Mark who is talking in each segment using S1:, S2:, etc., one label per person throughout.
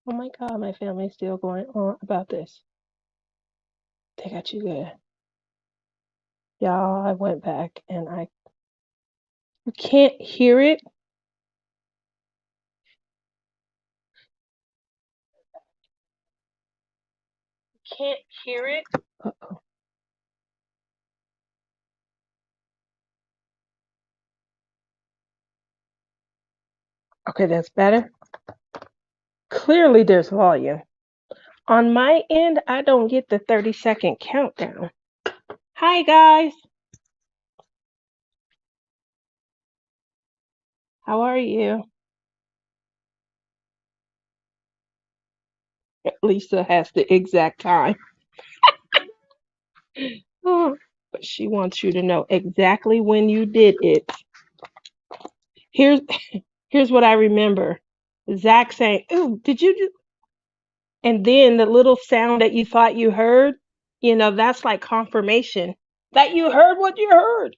S1: Oh my God, my family's still going on about this. They got you good. Y'all, I went back and you can't hear it. Can't hear it. Uh-oh. Okay, that's better. Clearly there's volume. On my end, I don't get the 30-second countdown. Hi, guys. How are you? Lisa has the exact time. Oh, but she wants you to know exactly when you did it. Here's here's what I remember. Zach saying, "Ooh, did you do?" And then the little sound that you thought you heard, that's like confirmation that you heard what you heard.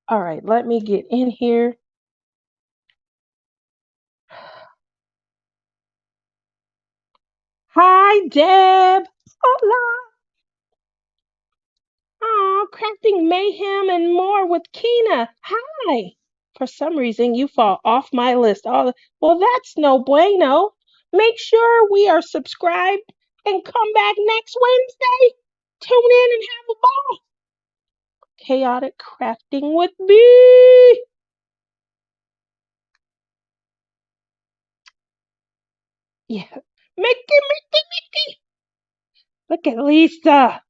S1: All right, let me get in here. Hi, Deb. Hola. Oh, crafting mayhem and more with Kina. Hi. For some reason, you fall off my list. Oh, well, that's no bueno. Make sure we are subscribed and come back next Wednesday. Tune in and have a ball. Chaotic crafting with me. Yeah. Mickey. Look at Lisa.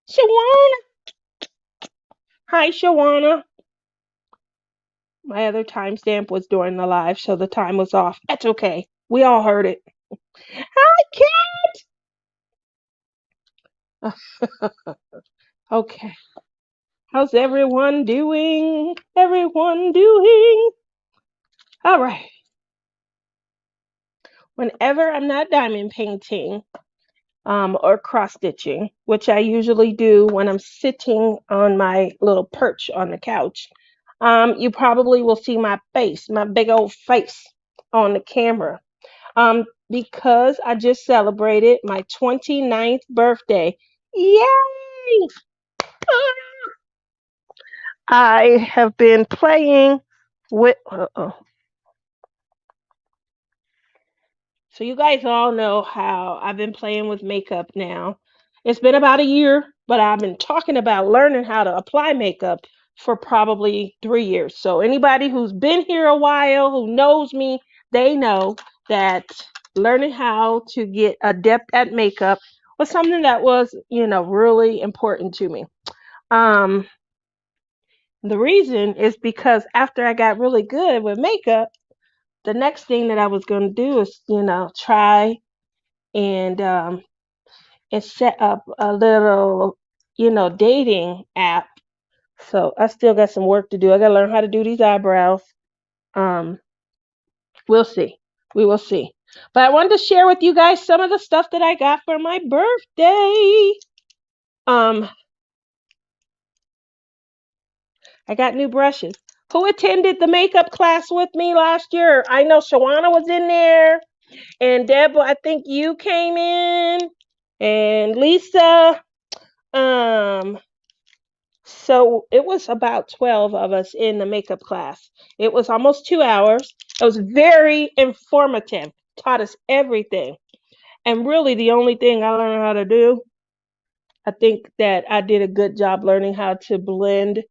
S1: Shawana. Hi, Shawana. My other timestamp was during the live, so the time was off. That's okay. We all heard it. Hi, Kat. Okay. How's everyone doing? Everyone doing? All right. Whenever I'm not diamond painting, or cross stitching, which I usually do when I'm sitting on my little perch on the couch, you probably will see my face, my big old face on the camera. Because I just celebrated my 29th birthday. Yay! I have been playing with. So you guys all know how I've been playing with makeup now. It's been about a year, but I've been talking about learning how to apply makeup for probably 3 years. So anybody who's been here a while, who knows me, they know that learning how to get adept at makeup was something that was, really important to me. Um, the reason is because after I got really good with makeup, the next thing that I was going to do is, try and set up a little, dating app. So I still got some work to do. I got to learn how to do these eyebrows. Um, we'll see. We will see. But I wanted to share with you guys some of the stuff that I got for my birthday. Um, I got new brushes. Who attended the makeup class with me last year? I know Shawana was in there, and Deborah, I think you came in, and Lisa. Um, So it was about 12 of us in the makeup class. It was almost 2 hours. It was very informative, taught us everything. And really, the only thing I learned how to do, I think that I did a good job learning how to blend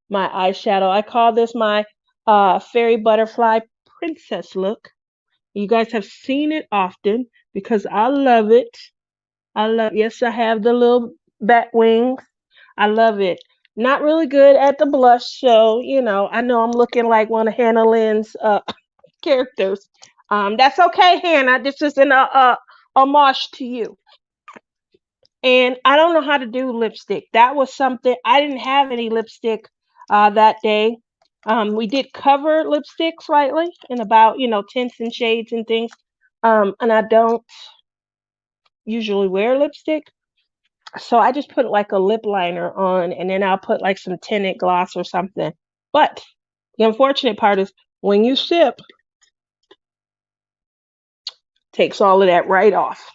S1: my eyeshadow. I call this my fairy butterfly princess look. You guys have seen it often because I love it. Yes, I have the little bat wings. I love it. Not really good at the blush, so I know I'm looking like one of Hannah Lynn's characters. That's okay, Hannah. This is an homage to you. And I don't know how to do lipstick. That was something I didn't have any lipstick that day. We did cover lipstick slightly in about tints and shades and things. And I don't usually wear lipstick. So I just put like a lip liner on and then I'll put like some tinted gloss or something. But the unfortunate part is when you sip, Takes all of that right off.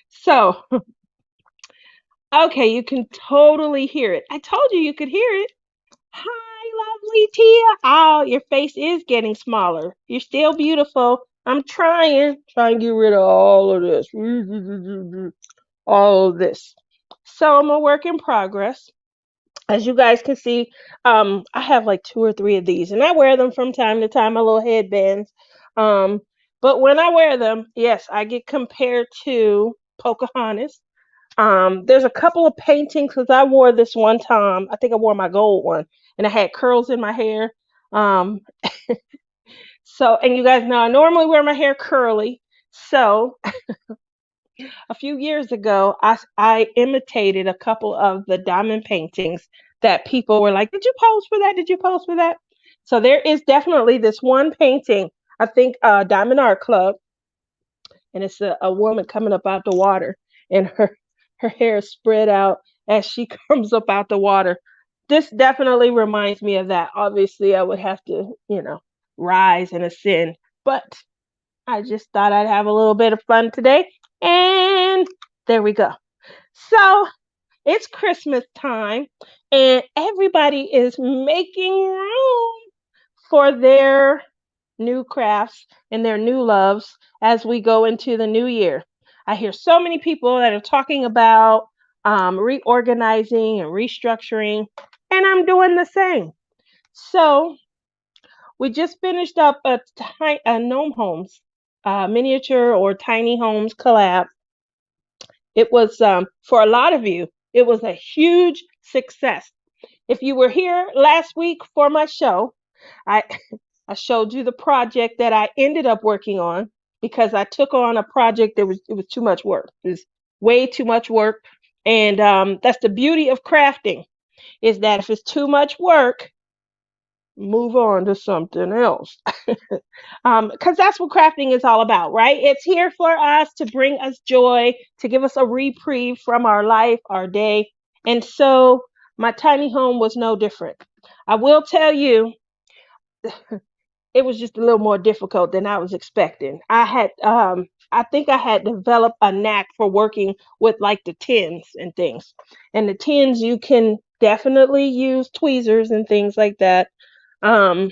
S1: So, okay, you can totally hear it. I told you could hear it. Hi, lovely Tia. Oh, your face is getting smaller. You're still beautiful. I'm trying to get rid of all of this. All of this. So I'm a work in progress. As you guys can see, I have like 2 or 3 of these, and I wear them from time to time, my little headbands. Um, but when I wear them, yes, I get compared to Pocahontas. There's a couple of paintings because I wore this one time. I think I wore my gold one, and I had curls in my hair. Um, so, and you guys know I normally wear my hair curly. So, a few years ago, I imitated a couple of the diamond paintings that people were like, "Did you pose for that? Did you pose for that?" So there is definitely this one painting. I think Diamond Art Club, and it's a woman coming up out the water, and her hair is spread out as she comes up out the water. This definitely reminds me of that. Obviously, I would have to, rise and ascend, but I just thought I'd have a little bit of fun today, and there we go. So it's Christmas time, and everybody is making room for their new crafts and their new loves as we go into the new year. I hear so many people that are talking about reorganizing and restructuring, and I'm doing the same. So we just finished up a Gnome Homes miniature or tiny homes collab. It was for a lot of you, it was a huge success. If you were here last week for my show, I I showed you the project that I ended up working on because I took on a project that was too much work. It was way too much work, and that's the beauty of crafting is that if it's too much work, move on to something else. Because that's what crafting is all about, right? It's here for us to bring us joy, to give us a reprieve from our life, our day. And so my tiny home was no different. I will tell you, it was just a little more difficult than I was expecting. I think I had developed a knack for working with like the tins and things. And the tins, you can definitely use tweezers and things like that. Um,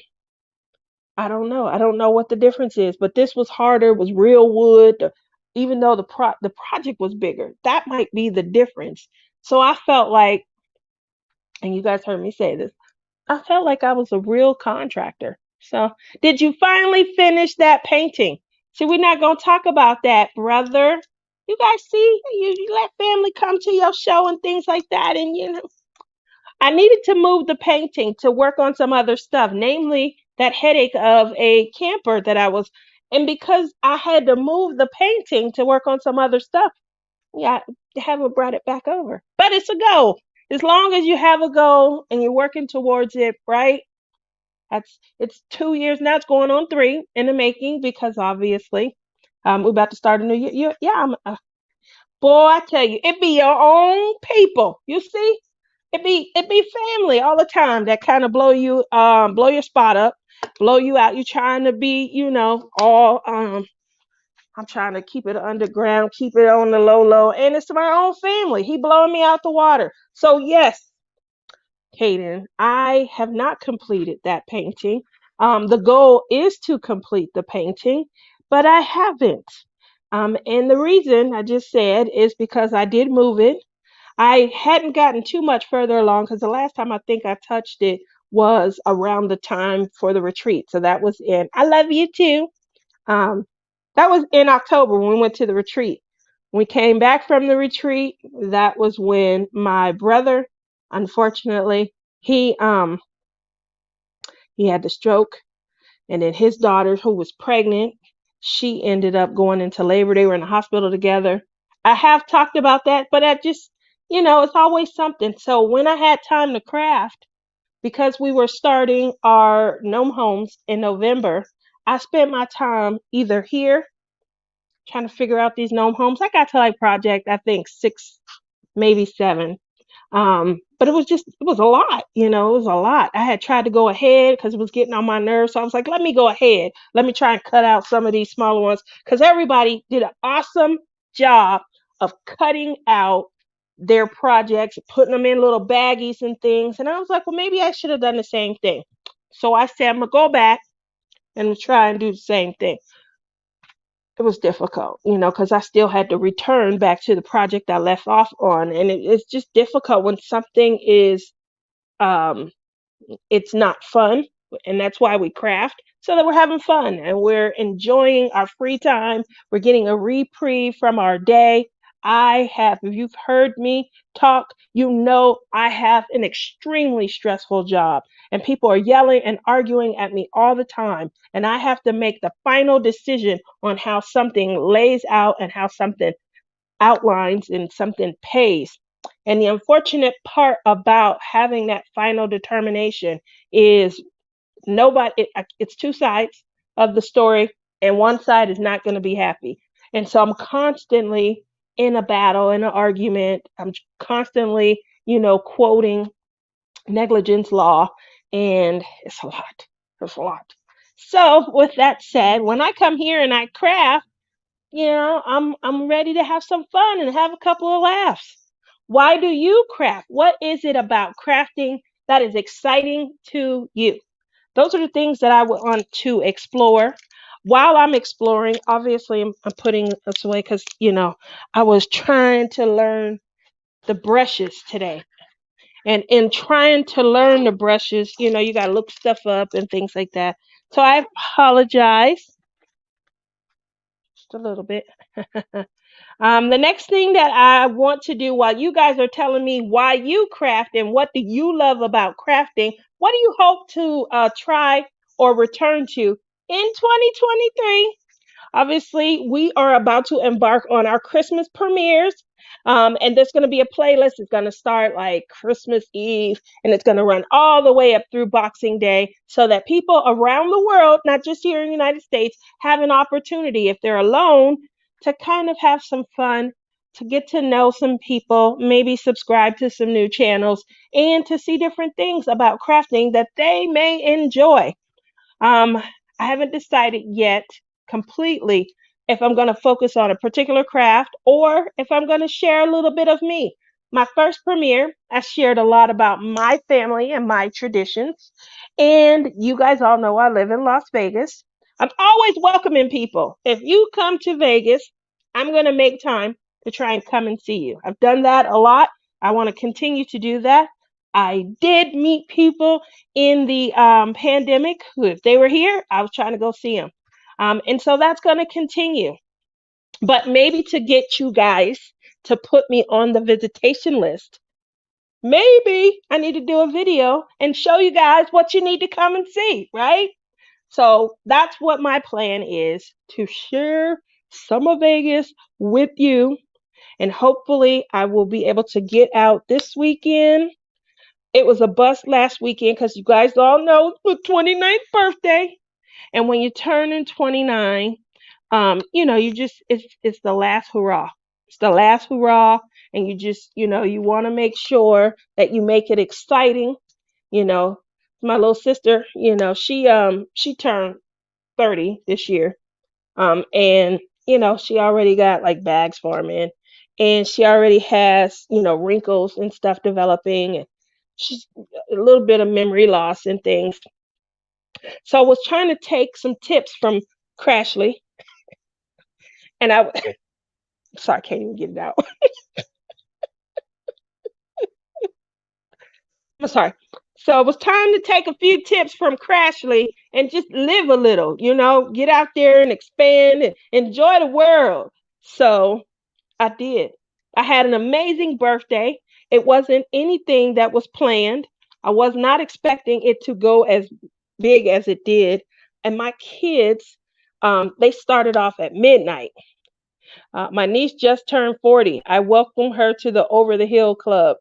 S1: I don't know. I don't know what the difference is, but this was harder. It was real wood. Even though the project was bigger, that might be the difference. So I felt like, and you guys heard me say this, I felt like I was a real contractor. So, did you finally finish that painting? See, we're not gonna talk about that, brother. You guys see, you let family come to your show and things like that, and I needed to move the painting to work on some other stuff, namely that headache of a camper that I was, and because I had to move the painting to work on some other stuff, yeah, I haven't brought it back over. But it's a goal. As long as you have a goal and you're working towards it, right? It's 2 years now. It's going on 3 in the making because obviously, we're about to start a new year. Yeah, boy, I tell you, it be your own people. You see, it be family all the time that kind of blow your spot up, blow you out. You're trying to be, all I'm trying to keep it underground, keep it on the low low, and it's my own family. He blowing me out the water. So yes, Hayden, I have not completed that painting. The goal is to complete the painting, but I haven't. And the reason I just said is because I did move it. I hadn't gotten too much further along because the last time I think I touched it was around the time for the retreat. So that was I love you too. Um, that was in October when we went to the retreat. When we came back from the retreat, that was when my brother, unfortunately, he um he had the stroke, and then his daughter, who was pregnant, she ended up going into labor. They were in the hospital together. I have talked about that, but I just, it's always something. So when I had time to craft, because we were starting our gnome homes in November, I spent my time either here trying to figure out these gnome homes. I got to like project, I think 6, maybe 7. But it was a lot, it was a lot. I had tried to go ahead because it was getting on my nerves. So I was like, let me go ahead. Let me try and cut out some of these smaller ones because everybody did an awesome job of cutting out their projects, putting them in little baggies and things. And I was like, well, maybe I should have done the same thing. So I said, I'm going to go back and try and do the same thing. It was difficult, because I still had to return back to the project I left off on. And it's just difficult when something is um, it's not fun, and that's why we craft, so that we're having fun and we're enjoying our free time. We're getting a reprieve from our day. If you've heard me talk, I have an extremely stressful job, and people are yelling and arguing at me all the time, and I have to make the final decision on how something lays out and how something outlines and something pays. And the unfortunate part about having that final determination is it's two sides of the story, and one side is not going to be happy. And so I'm constantly in a battle, in an argument. I'm constantly, quoting negligence law, and it's a lot. It's a lot. So, with that said, when I come here and I craft, I'm ready to have some fun and have a couple of laughs. Why do you craft? What is it about crafting that is exciting to you? Those are the things that I would want to explore. While I'm exploring, obviously I'm putting this away because I was trying to learn the brushes today. And in trying to learn the brushes, you got to look stuff up and things like that. So I apologize just a little bit. The next thing that I want to do while you guys are telling me why you craft and what do you love about crafting, what do you hope to try or return to in 2023? Obviously, we are about to embark on our Christmas premieres. And there's going to be a playlist. It's going to start like Christmas Eve and it's going to run all the way up through Boxing Day so that people around the world, not just here in the United States, have an opportunity, if they're alone, to kind of have some fun, to get to know some people, maybe subscribe to some new channels, and to see different things about crafting that they may enjoy. Um, I haven't decided yet completely if I'm going to focus on a particular craft or if I'm going to share a little bit of me. My first premiere, I shared a lot about my family and my traditions. And you guys all know I live in Las Vegas. I'm always welcoming people. If you come to Vegas, I'm going to make time to try and come and see you. I've done that a lot. I want to continue to do that. I did meet people in the pandemic who, if they were here, I was trying to go see them. And so that's going to continue. But maybe to get you guys to put me on the visitation list, maybe I need to do a video and show you guys what you need to come and see, right? So that's what my plan is, to share some of Vegas with you. And hopefully I will be able to get out this weekend. It was a bust last weekend because you guys all know it's my 29th birthday. And when you turn in 29, you just it's the last hurrah. It's the last hurrah, and you just you want to make sure that you make it exciting. You know, my little sister, she turned 30 this year, and she already got like bags forming, and she already has wrinkles and stuff developing, and she's a little bit of memory loss and things. So I was trying to take some tips from Crashly, and sorry, I can't even get it out. I'm sorry. So it was time to take a few tips from Crashly and just live a little, get out there and expand and enjoy the world. So I did. I had an amazing birthday. It wasn't anything that was planned. I was not expecting it to go as big as it did. And my kids, they started off at midnight. My niece just turned 40. I welcome her to the Over the Hill Club.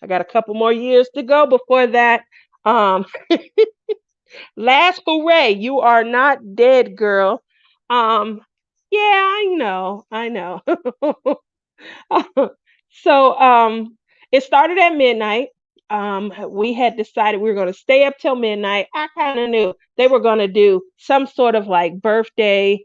S1: I got a couple more years to go before that. Um, Last hooray, you are not dead, girl. Um, yeah, I know. So it started at midnight. We had decided we were going to stay up till midnight. I kind of knew they were going to do some sort of like birthday,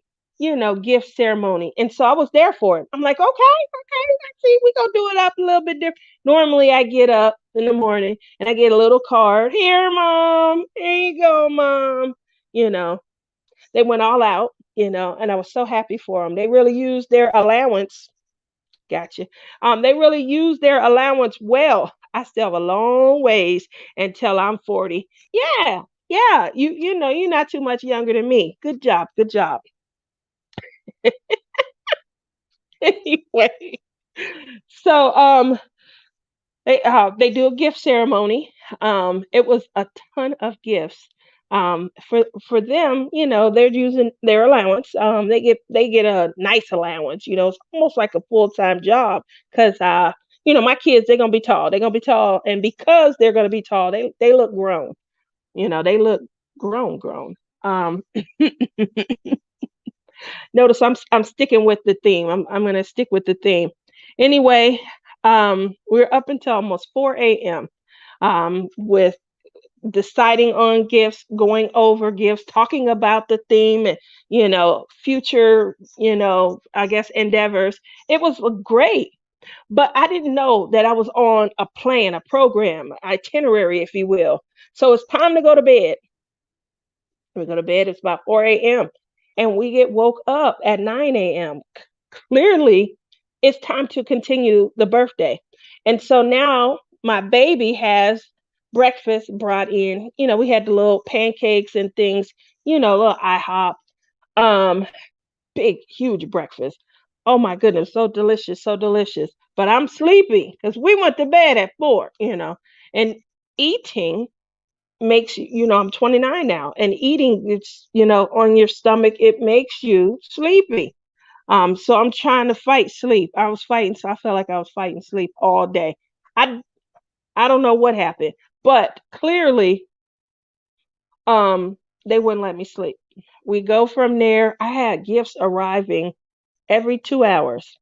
S1: gift ceremony. And so I was there for it. I'm like, okay, let's see, we're going to do it up a little bit different. Normally I get up in the morning and I get a little card. Here, mom. Here you go, mom. You know, they went all out, and I was so happy for them. They really used their allowance. Gotcha. They really use their allowance well. I still have a long ways until I'm 40. Yeah, yeah. You're not too much younger than me. Good job, good job. Anyway, so they do a gift ceremony. It was a ton of gifts. For them, they're using their allowance. They get a nice allowance. It's almost like a full-time job because my kids, they're gonna be tall. They're gonna be tall, and because they're gonna be tall, they look grown. They look grown. Um, Notice I'm sticking with the theme. I'm gonna stick with the theme. Anyway, we're up until almost 4 a.m. With deciding on gifts, going over gifts, talking about the theme and future, I guess endeavors. It was great, but I didn't know that I was on a plan, a program, itinerary, if you will. So it's time to go to bed. We go to bed. It's about 4 a.m. and we get woke up at 9 a.m. Clearly, it's time to continue the birthday. And so now my baby has breakfast brought in. We had the little pancakes and things, little IHOP, um, big, huge breakfast. Oh my goodness, so delicious, so delicious. But I'm sleepy because we went to bed at 4, and eating makes I'm 29 now, and eating, it's on your stomach, it makes you sleepy. So I'm trying to fight sleep. I was fighting, so I felt like I was fighting sleep all day. I i don't know what happened, but clearly they wouldn't let me sleep. We go from there. I had gifts arriving every 2 hours.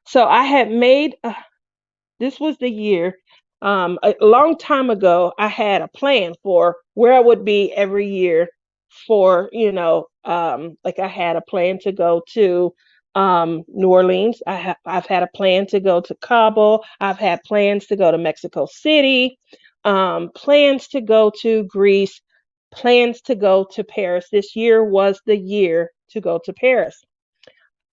S1: So I had made this was the year. A long time ago, I had a plan for where I would be every year. For like I had a plan to go to New Orleans. I've had a plan to go to Cabo. I've had plans to go to Mexico City. Plans to go to Greece. Plans to go to Paris. This year was the year to go to Paris.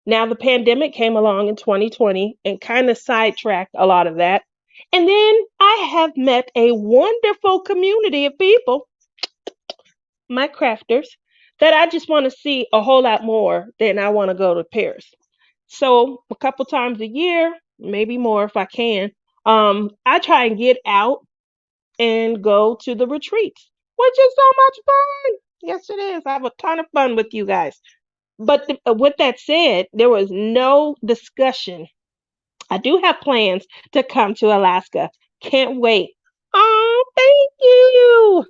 S1: Now, the pandemic came along in 2020 and kind of sidetracked a lot of that. And then I have met a wonderful community of people, my crafters, that I just want to see a whole lot more than I want to go to Paris. So, a couple times a year, maybe more if I can, I try and get out and go to the retreats, which is so much fun. Yes, it is. I have a ton of fun with you guys. But with that said, there was no discussion. I do have plans to come to Alaska. Can't wait. Oh, thank you.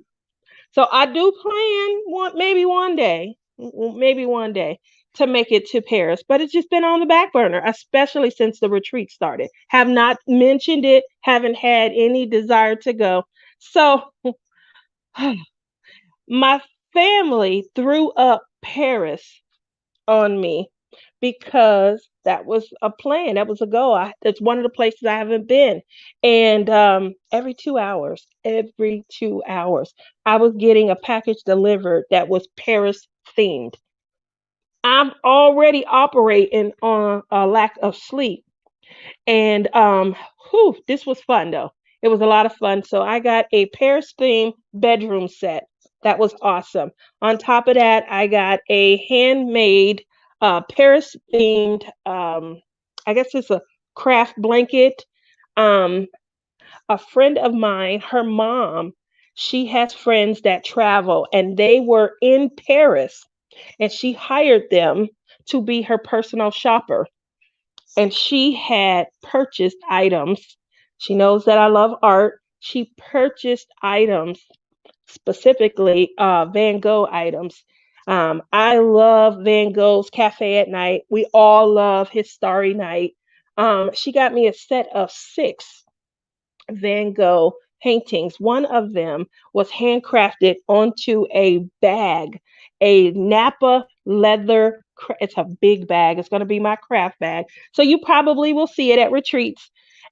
S1: So I do plan maybe one day to make it to Paris, but it's just been on the back burner, especially since the retreat started. Have not mentioned it, haven't had any desire to go. So my family threw up Paris on me because that was a plan. That was a goal. It's one of the places I haven't been. And every 2 hours, I was getting a package delivered that was Paris themed. I'm already operating on a lack of sleep. And this was fun though. It was a lot of fun. So I got a Paris themed bedroom set. That was awesome. On top of that, I got a handmade Paris themed, I guess it's a craft blanket. Um, a friend of mine, her mom, she has friends that travel and they were in Paris, and she hired them to be her personal shopper, and she had purchased items. She knows that I love art. She purchased items, specifically Van Gogh items. I love Van Gogh's Cafe at Night. We all love his Starry Night. She got me a set of 6 Van Gogh paintings. One of them was handcrafted onto a bag, a Napa leather. It's a big bag. It's going to be my craft bag. So you probably will see it at retreats.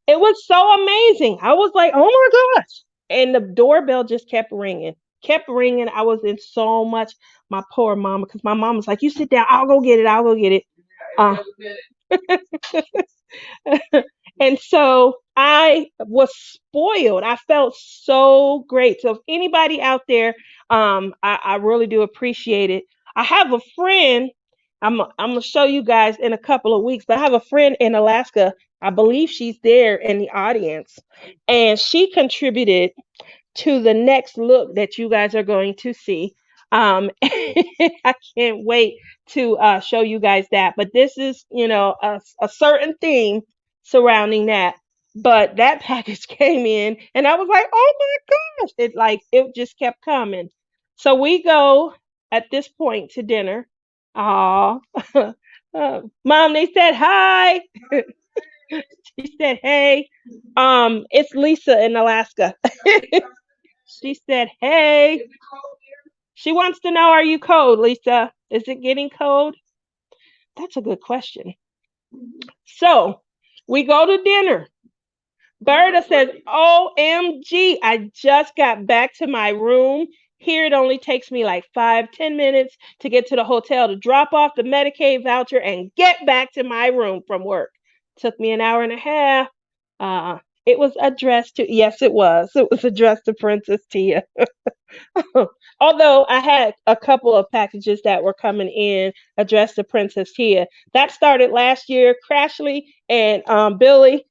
S1: It was so amazing. I was like, oh my gosh. And the doorbell just kept ringing, kept ringing. I was in so much. My poor mama, because my mom was like, you sit down. I'll go get it. I'll go get it. Uh, and so I was spoiled. I felt so great. So if anybody out there, I really do appreciate it. I have a friend. I'm gonna show you guys in a couple of weeks, but I have a friend in Alaska. I believe she's there in the audience, and she contributed to the next look that you guys are going to see. I can't wait to show you guys that. But this is, a certain theme surrounding that. But that package came in, and I was like, oh my gosh! It just kept coming. So we go at this point to dinner. Aw, Mom, they said hi. She said, hey. It's Lisa in Alaska. She said, hey. She wants to know, are you cold, Lisa? Is it getting cold? That's a good question. So we go to dinner. Berta says, OMG, I just got back to my room. Here it only takes me like 5-10 minutes to get to the hotel to drop off the Medicaid voucher and get back to my room from work. Took me an hour and a half. It was addressed to, yes, it was. It was addressed to Princess Tia. Although I had a couple of packages that were coming in addressed to Princess Tia. That started last year, Crashly and Billy.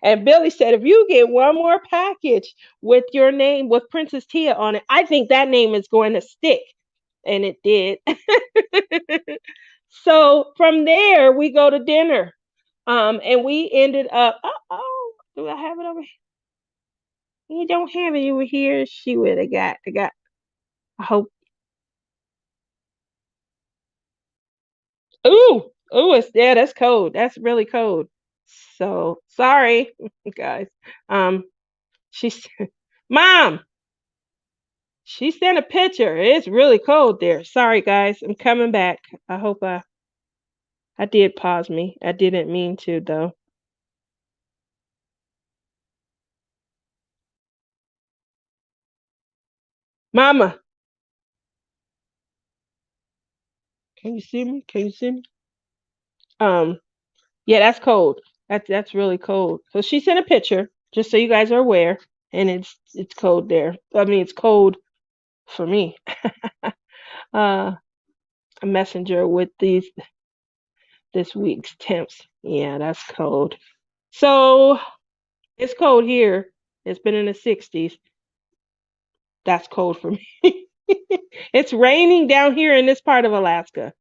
S1: And Billy said, if you get one more package with your name, with Princess Tia on it, I think that name is going to stick. And it did. So from there, we go to dinner. And we ended up, do I have it over here? You don't have it over here. She would have got. I hope. Ooh, that's cold. That's really cold. So sorry, guys. Um, she said, Mom, she sent a picture. It's really cold there. Sorry, guys. I'm coming back. I hope I did pause me. I didn't mean to though. Mama, can you see me? Can you see me? Um, yeah, that's cold. That's really cold. So she sent a picture, just so you guys are aware, and it's cold there. I mean, it's cold for me. uh, a messenger with this week's temps. Yeah, that's cold. So it's cold here. It's been in the 60s. That's cold for me. It's raining down here in this part of Alaska.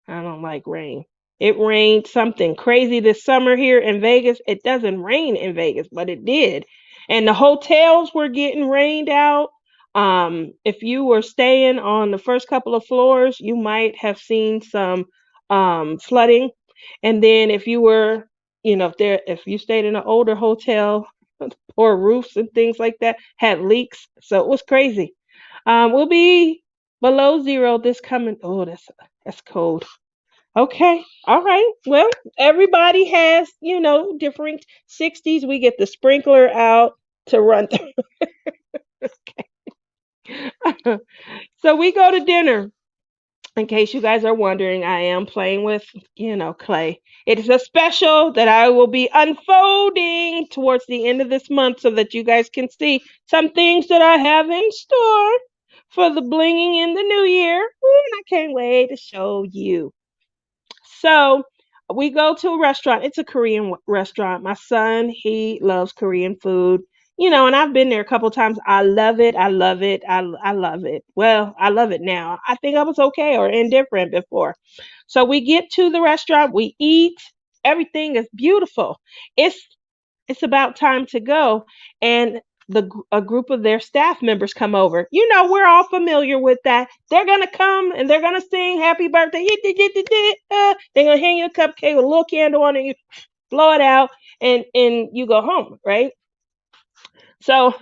S1: I don't like rain. It rained something crazy this summer here in Vegas. It doesn't rain in Vegas, but it did. And the hotels were getting rained out. If you were staying on the first couple of floors, you might have seen some flooding. And then if you were, if you stayed in an older hotel or roofs and things like that had leaks. So it was crazy. We'll be below zero this coming. Oh, that's cold. Okay. All right. Well, everybody has, different 60s. We get the sprinkler out to run through. So we go to dinner. In case you guys are wondering, I am playing with, clay. It is a special that I will be unfolding towards the end of this month so that you guys can see some things that I have in store for the blinging in the new year. Ooh, and I can't wait to show you. So we go to a restaurant. It's a Korean restaurant. My son, he loves Korean food. And I've been there a couple times. I love it. I love it. I love it. Well, I love it now. I think I was okay or indifferent before. So we get to the restaurant, we eat. Everything is beautiful. It's it's about time to go, and a group of their staff members come over. We're all familiar with that. They're gonna come and they're gonna sing happy birthday. They're gonna hang you a cupcake with a little candle on it, you blow it out, and you go home, right? So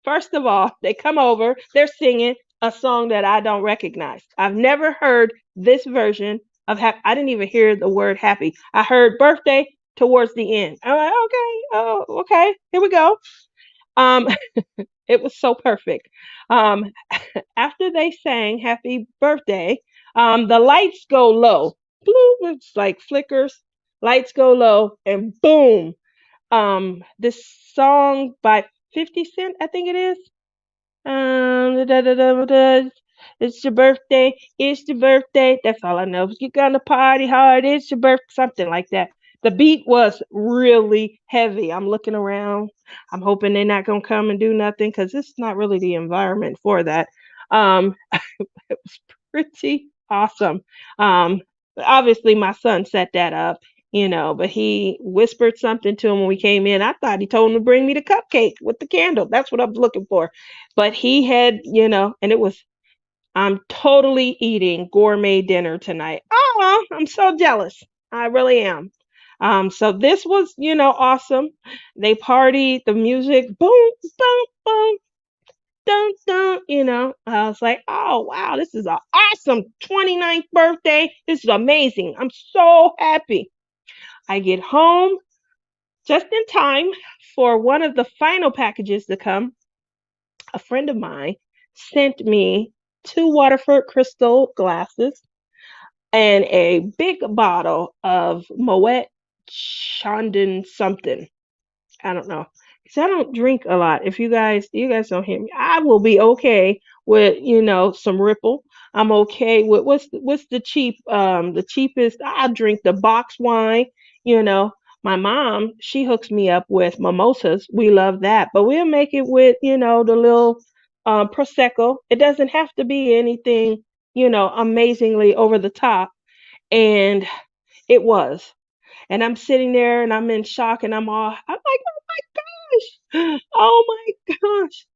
S1: first of all, they come over, they're singing a song that I don't recognize. I've never heard this version of happy. I didn't even hear the word happy. I heard birthday towards the end. I'm like, okay, oh, okay, here we go. Um, it was so perfect. Um, after they sang happy birthday, the lights go low. Bloop, it's like flickers. Lights go low, and boom, this song by 50 Cent, I think it is. Da, da, da, da, it's your birthday. It's your birthday. That's all I know. You're gonna party hard. It's your birthday. Something like that. The beat was really heavy. I'm looking around. I'm hoping they're not gonna come and do nothing because it's not really the environment for that. It was pretty awesome. Um, obviously, my son set that up, but he whispered something to him when we came in. I thought he told him to bring me the cupcake with the candle. That's what I was looking for. But he had, and it was, I'm totally eating gourmet dinner tonight. Oh, I'm so jealous. I really am. So this was, awesome. They partied, the music, boom, boom, boom, dun, dun, I was like, oh, wow, this is an awesome 29th birthday. This is amazing. I'm so happy. I get home just in time for one of the final packages to come. A friend of mine sent me two Waterford crystal glasses and a big bottle of Moet Chandon something. I don't know. Because I don't drink a lot. If you guys don't hear me, I will be okay with, some Ripple. I'm okay with what's the cheapest. I drink the box wine, you know. My mom, she hooks me up with mimosas. We love that. But we'll make it with, the little prosecco. It doesn't have to be anything, amazingly over the top. And it was. And I'm sitting there and I'm in shock and I'm like, gosh. Oh my gosh.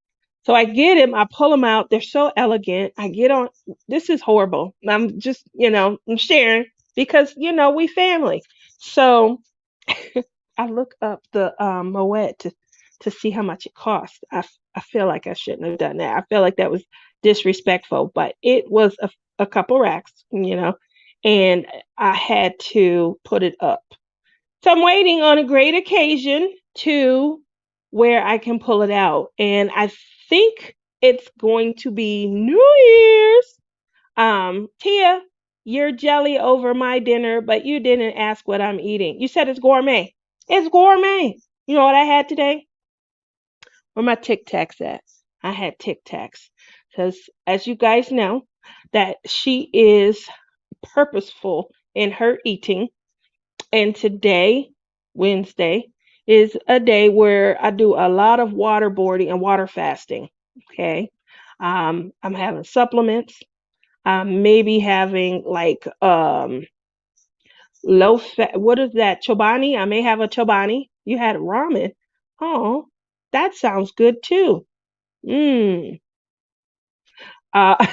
S1: So I get him, I pull them out. They're so elegant. I get on. This is horrible. I'm just, I'm sharing because, we family. So I look up the Moet to see how much it cost. I feel like I shouldn't have done that. I feel like that was disrespectful, but it was a couple racks, and I had to put it up. So I'm waiting on a great occasion to where I can pull it out. And I think it's going to be New Year's. Tia, you're jelly over my dinner, but you didn't ask what I'm eating. You said it's gourmet. It's gourmet. You know what I had today? Where my Tic Tacs at? I had Tic Tacs. Because as you guys know, that she is purposeful in her eating. And today, Wednesday, is a day where I do a lot of waterboarding and water fasting. Okay. I'm having supplements. I'm maybe having like low fat. What is that? Chobani? I may have a chobani. You had ramen. Oh, that sounds good too. Mmm. Uh,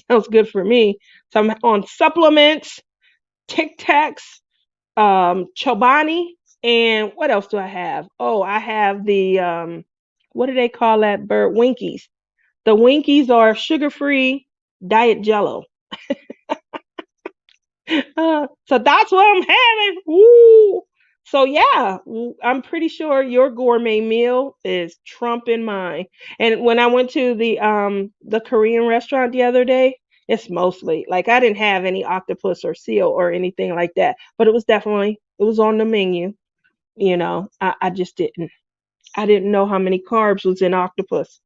S1: sounds good for me. So I'm on supplements, Tic Tacs, Chobani, and what else do I have? Oh, I have the what do they call that bird? Winkies. The Winkies are sugar-free diet jello. So that's what I'm having. Woo. So yeah, I'm pretty sure your gourmet meal is trumping mine. And when I went to the Korean restaurant the other day, it's mostly like I didn't have any octopus or seal or anything like that, but it was on the menu. I just didn't. I didn't know how many carbs was in octopus.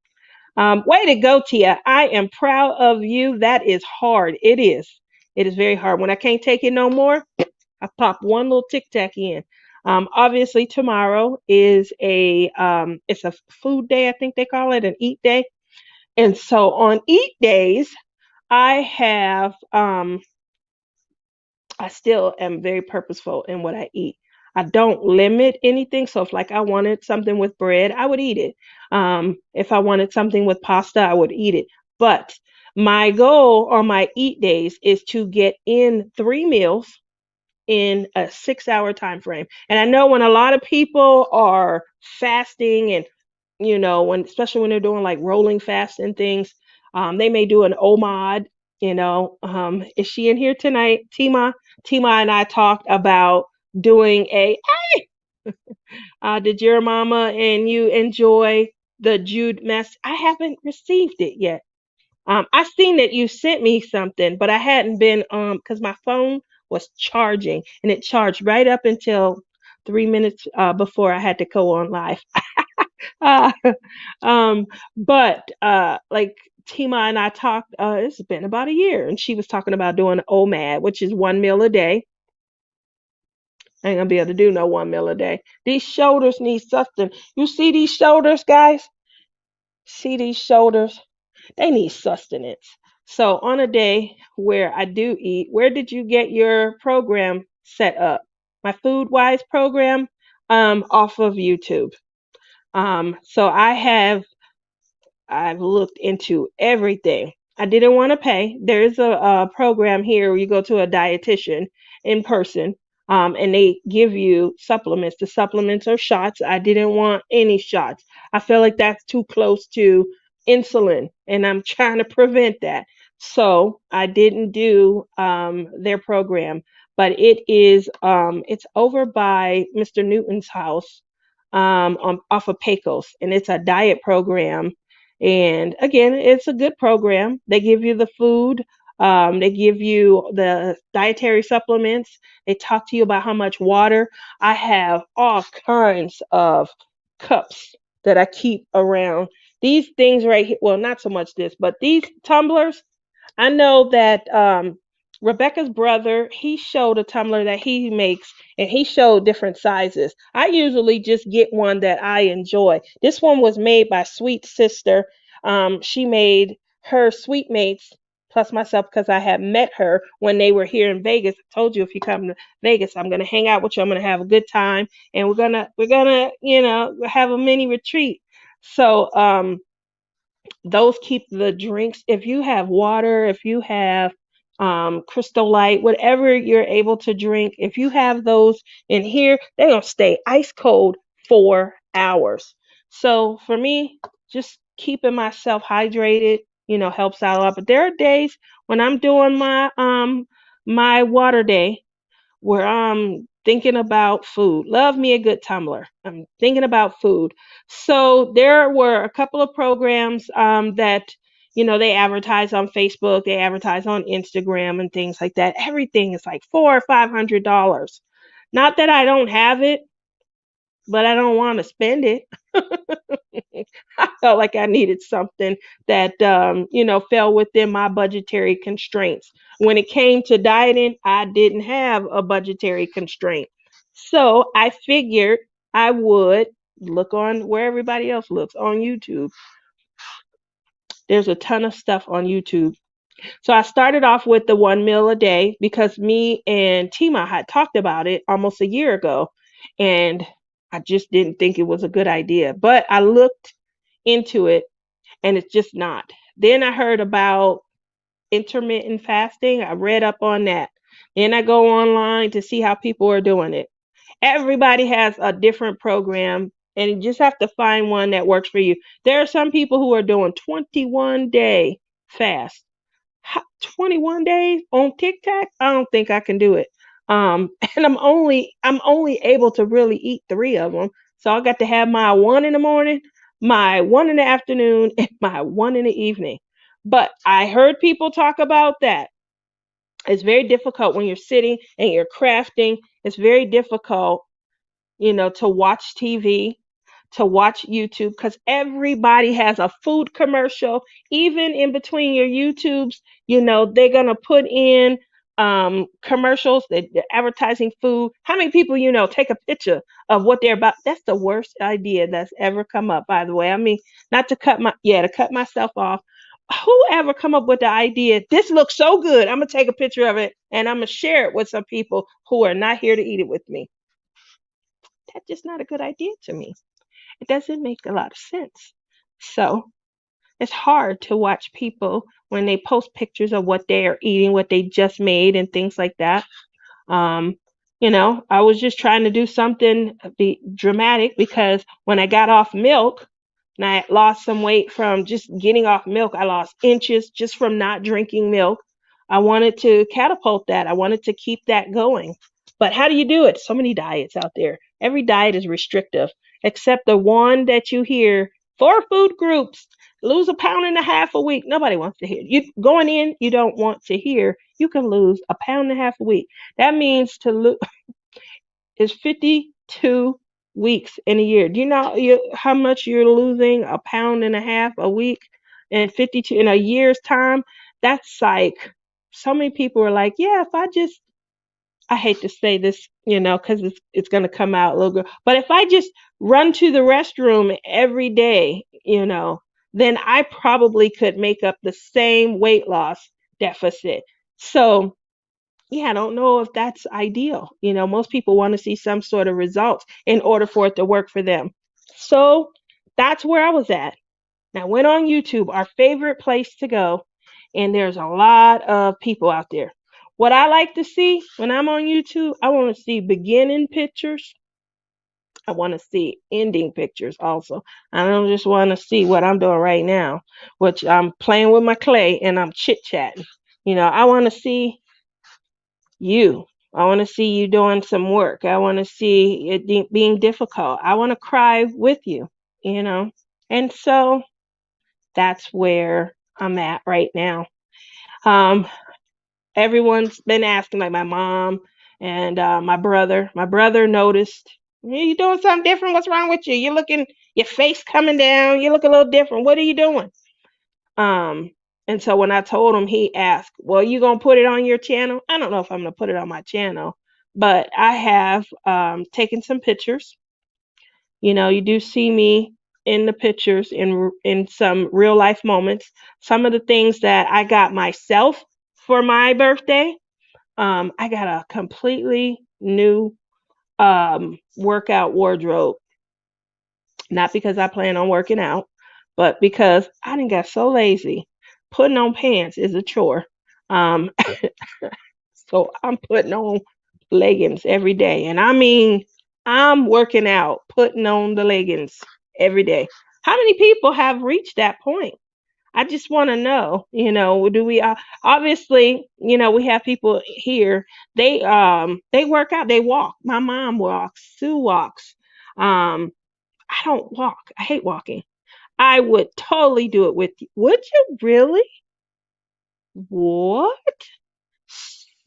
S1: Way to go, Tia. I am proud of you. That is hard. It is. It is very hard. When I can't take it no more, I pop one little Tic Tac in. Obviously, tomorrow is it's a food day. I think they call it an eat day. And so on eat days, I have I still am very purposeful in what I eat. I don't limit anything. So if like I wanted something with bread, I would eat it. If I wanted something with pasta, I would eat it. But my goal on my eat days is to get in 3 meals in a 6 hour time frame. And I know when a lot of people are fasting and when especially when they're doing like rolling fast and things, they may do an OMAD. Is she in here tonight? Tima and I talked about doing a. Did your mama and you enjoy the Jude mess? I haven't received it yet. I seen that you sent me something, but I hadn't been because my phone was charging and it charged right up until 3 minutes before I had to go on live. Uh, but like Tima and I talked, it's been about a year, and she was talking about doing OMAD, which is 1 meal a day. I ain't gonna be able to do no 1 meal a day. These shoulders need sustenance. You see these shoulders, guys? See these shoulders? They need sustenance. So on a day where I do eat, where did you get your program set up? My Food Wise program, off of YouTube. So I've looked into everything. I didn't want to pay. There's a program here where you go to a dietitian in person, and they give you supplements. The supplements are shots. I didn't want any shots. I feel like that's too close to insulin, and I'm trying to prevent that. So I didn't do their program, but it's over by Mr. Newton's house, off of Pecos, and it's a diet program. And again, it's a good program. They give you the food, they give you the dietary supplements, they talk to you about how much water. I have all kinds of cups that I keep around. These things right here, well, not so much this, but these tumblers, I know that Rebecca's brother, he showed a tumbler that he makes, and he showed different sizes. I usually just get one that I enjoy. This one was made by Sweet Sister. She made her sweet mates plus myself because I had met her when they were here in Vegas. I told you if you come to Vegas, I'm gonna hang out with you. I'm gonna have a good time, and we're gonna have a mini retreat. So those keep the drinks. If you have water, if you have Crystal Light, whatever you're able to drink, if you have those in here, they're going to stay ice cold 4 hours. So for me, just keeping myself hydrated, helps out a lot. But there are days when I'm doing my water day where I'm thinking about food. Love me a good tumbler. I'm thinking about food. So there were a couple of programs that they advertise on Facebook, they advertise on Instagram and things like that. Everything is like $400 or $500. Not that I don't have it, but I don't want to spend it. I felt like I needed something that fell within my budgetary constraints. When it came to dieting, I didn't have a budgetary constraint. So I figured I would look on where everybody else looks on YouTube. There's a ton of stuff on YouTube. So I started off with the 1 meal a day because me and Tima had talked about it almost a year ago. And I just didn't think it was a good idea. But I looked into it, and it's just not. Then I heard about intermittent fasting. I read up on that. Then I go online to see how people are doing it. Everybody has a different program, and you just have to find one that works for you. There are some people who are doing 21-day fast. 21 days on TikTok? I don't think I can do it. And I'm only able to really eat 3 of them. So I got to have my one in the morning, my one in the afternoon, and my one in the evening. But I heard people talk about that. It's very difficult when you're sitting and you're crafting. It's very difficult, to watch TV, to watch YouTube, because everybody has a food commercial. Even in between your YouTubes, they're gonna put in commercials that they're advertising food. How many people take a picture of what they're about? That's the worst idea that's ever come up, by the way. I mean, not to cut myself off. Whoever come up with the idea, this looks so good, I'm gonna take a picture of it and I'm gonna share it with some people who are not here to eat it with me. That's just not a good idea to me. It doesn't make a lot of sense. So it's hard to watch people when they post pictures of what they are eating, what they just made, and things like that. Um, I was just trying to do something be dramatic because when I got off milk and I lost some weight from just getting off milk, I lost inches just from not drinking milk. I wanted to catapult that. I wanted to keep that going. But how do you do it? So many diets out there. Every diet is restrictive, except the one that you hear 4 food groups. Lose a pound and a half a week. Nobody wants to hear. You going in, you don't want to hear. You can lose a pound and a half a week. That means to lose is 52 weeks in a year. Do you know how much you're losing a pound and a half a week and 52 in a year's time? That's like so many people are like, yeah, if I just I hate to say this, because it's going to come out a little good, but if I just run to the restroom every day, then I probably could make up the same weight loss deficit. So yeah, I don't know if that's ideal. Most people want to see some sort of results in order for it to work for them. So that's where I was at. Now, I went on YouTube, our favorite place to go, and there's a lot of people out there. What I like to see when I'm on YouTube, I want to see beginning pictures. I want to see ending pictures also. I don't just want to see what I'm doing right now, which I'm playing with my clay and I'm chit chatting. I want to see you. I want to see you doing some work. I want to see it being difficult. I want to cry with you, you know. And so that's where I'm at right now. Um, Everyone's been asking, like my mom and my brother. My brother noticed, you doing something different? What's wrong with you? You're looking, your face coming down. You look a little different. What are you doing? Um, and so when I told him, he asked, well, you gonna put it on your channel? I don't know if I'm gonna put it on my channel, but I have taken some pictures. You do see me in the pictures in some real life moments. Some of the things that I got myself for my birthday, I got a completely new workout wardrobe. Not because I plan on working out, but because I didn't get so lazy. Putting on pants is a chore. Um, so I'm putting on leggings every day. And I mean, I'm working out, putting on the leggings every day. How many people have reached that point? I just want to know, do we obviously, we have people here, they work out, they walk. My mom walks, Sue walks. Um I don't walk. I hate walking. I would totally do it with you. Would you really? What?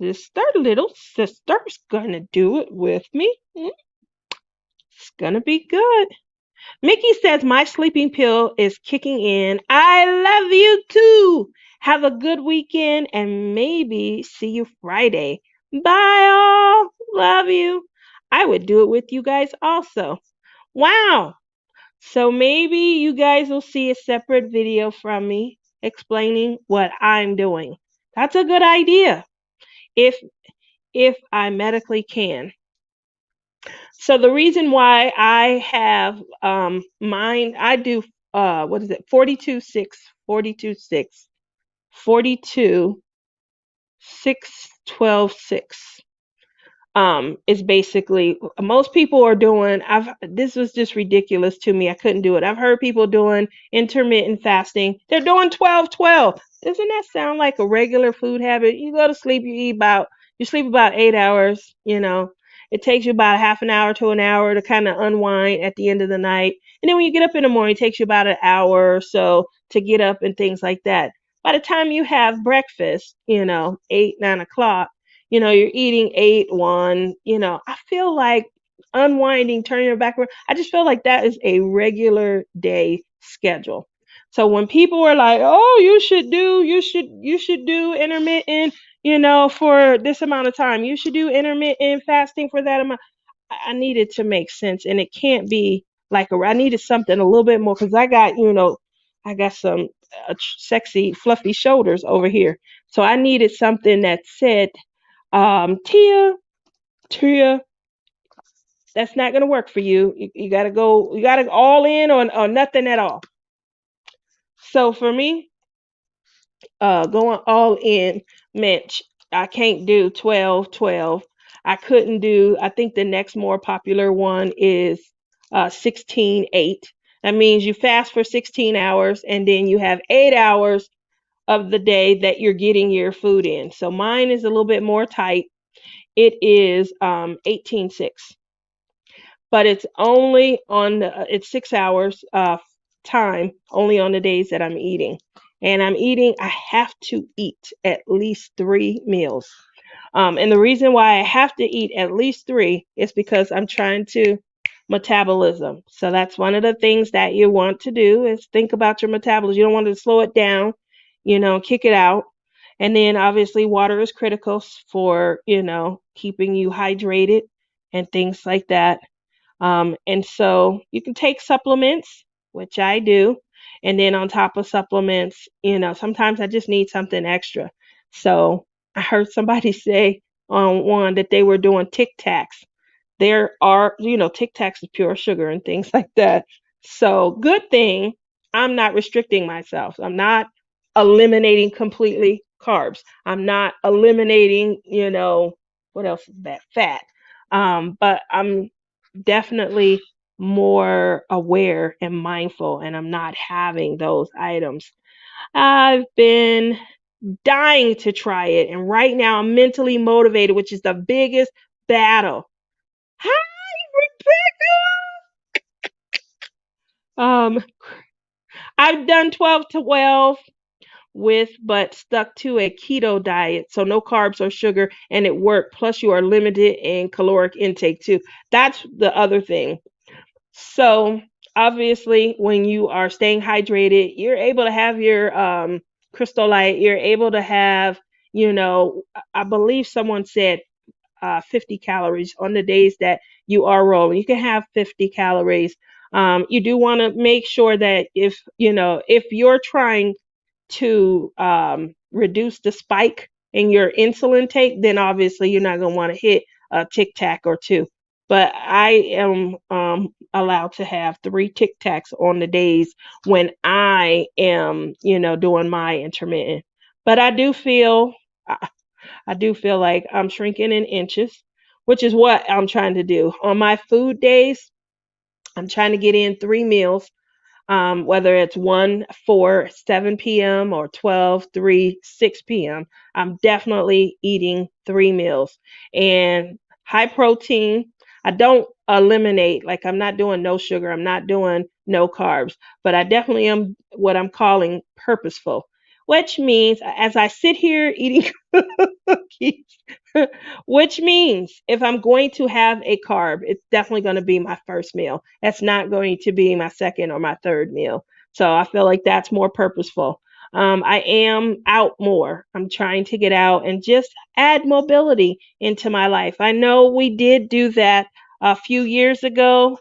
S1: Little sister's gonna do it with me. It's gonna be good. Mickey says my sleeping pill is kicking in. I love you too. Have a good weekend and maybe see you Friday. Bye all. Love you. I would do it with you guys also. Wow. So maybe you guys will see a separate video from me explaining what I'm doing. That's a good idea if I medically can. So the reason why I have mine, I do what is it? 42 6 42 6 42 6 12 6. Is basically most people are doing. This was just ridiculous to me. I couldn't do it. I've heard people doing intermittent fasting. They're doing 12-12. Doesn't that sound like a regular food habit? You go to sleep, you sleep about 8 hours. It takes you about half an hour to an hour to kind of unwind at the end of the night, and then when you get up in the morning, it takes you about an hour or so to get up and things like that. By the time you have breakfast, 8, 9 o'clock, you're eating 8, 1, I feel like unwinding, turning your back. I just feel like that is a regular day schedule. So when people are like, oh, you should do intermittent, for this amount of time, you should do intermittent fasting for that amount. I needed to make sense, and it can't be like I needed something a little bit more because I got some sexy, fluffy shoulders over here. So I needed something that said, Tia, that's not gonna work for you. You gotta go. You gotta all in or nothing at all. So for me, going all in meant I can't do 12-12. I couldn't do, I think the next more popular one is 16/8. That means you fast for 16 hours and then you have 8 hours of the day that you're getting your food in. So mine is a little bit more tight. It is 18/6, but it's only on it's 6 hours time only on the days that I'm eating. And I have to eat at least 3 meals. And the reason why I have to eat at least three is because I'm trying to metabolism. So that's one of the things that you want to do is think about your metabolism. You don't want to slow it down, kick it out. And then obviously water is critical for, keeping you hydrated and things like that. And so you can take supplements, which I do. And then on top of supplements, sometimes I just need something extra. So I heard somebody say on one that they were doing Tic Tacs. There are, Tic Tacs is pure sugar and things like that. So good thing I'm not restricting myself. I'm not eliminating completely carbs. I'm not eliminating, what else is that? Fat. But I'm definitely more aware and mindful, and I'm not having those items. I've been dying to try it, and right now I'm mentally motivated, which is the biggest battle. Hi, Rebecca. I've done 12-12 but stuck to a keto diet, so no carbs or sugar, and it worked. Plus, you are limited in caloric intake too. That's the other thing. So obviously, when you are staying hydrated, you're able to have your crystal light. You're able to have, I believe someone said 50 calories on the days that you are rolling. You can have 50 calories. You do want to make sure that if you're trying to reduce the spike in your insulin take, then obviously you're not going to want to hit a Tic Tac or two. But I am allowed to have 3 Tic Tacs on the days when I am, doing my intermittent. But I do feel like I'm shrinking in inches, which is what I'm trying to do. On my food days, I'm trying to get in 3 meals, whether it's 1, 4, 7 p.m. or 12, 3, 6 p.m. I'm definitely eating 3 meals and high protein. I don't eliminate, like I'm not doing no sugar, I'm not doing no carbs, but I definitely am what I'm calling purposeful, which means as I sit here eating cookies, which means if I'm going to have a carb, it's definitely going to be my first meal. That's not going to be my second or my third meal. So I feel like that's more purposeful. I am out more. I'm trying to get out and just add mobility into my life. I know we did do that a few years ago,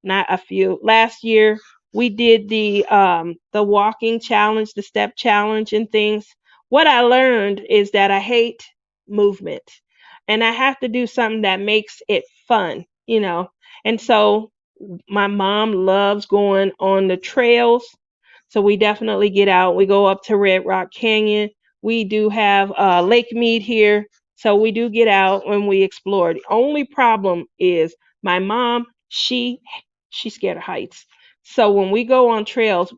S1: not a few, last year. We did the walking challenge, the step challenge and things. What I learned is that I hate movement and I have to do something that makes it fun. And so my mom loves going on the trails. So we definitely get out. We go up to Red Rock Canyon. We do have Lake Mead here. So we do get out and we explore. The only problem is my mom, she's scared of heights. So when we go on trails,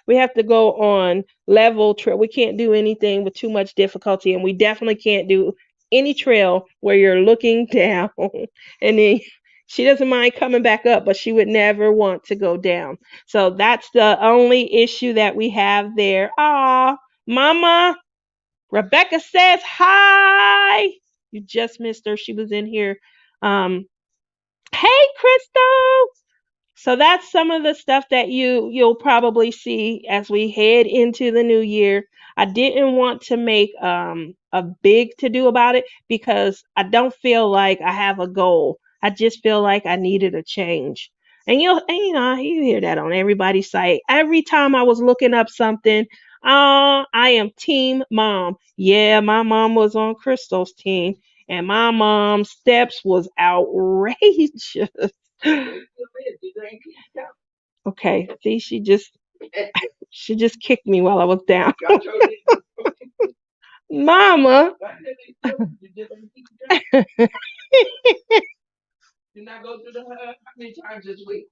S1: we have to go on level trail. We can't do anything with too much difficulty, and we definitely can't do any trail where you're looking down. And then she doesn't mind coming back up, but she would never want to go down. So that's the only issue that we have there. Ah, Mama, Rebecca says hi. You just missed her. She was in here. Hey, Crystal. So that's some of the stuff that you'll probably see as we head into the new year. I didn't want to make a big to do about it because I don't feel like I have a goal. I just feel like I needed a change. And you hear that on everybody's site. Every time I was looking up something, I am team mom. Yeah, my mom was on Crystal's team, and my mom's steps was outrageous. Okay, see, she just kicked me while I was down. Mama, Did I go through the hub? How many times this week?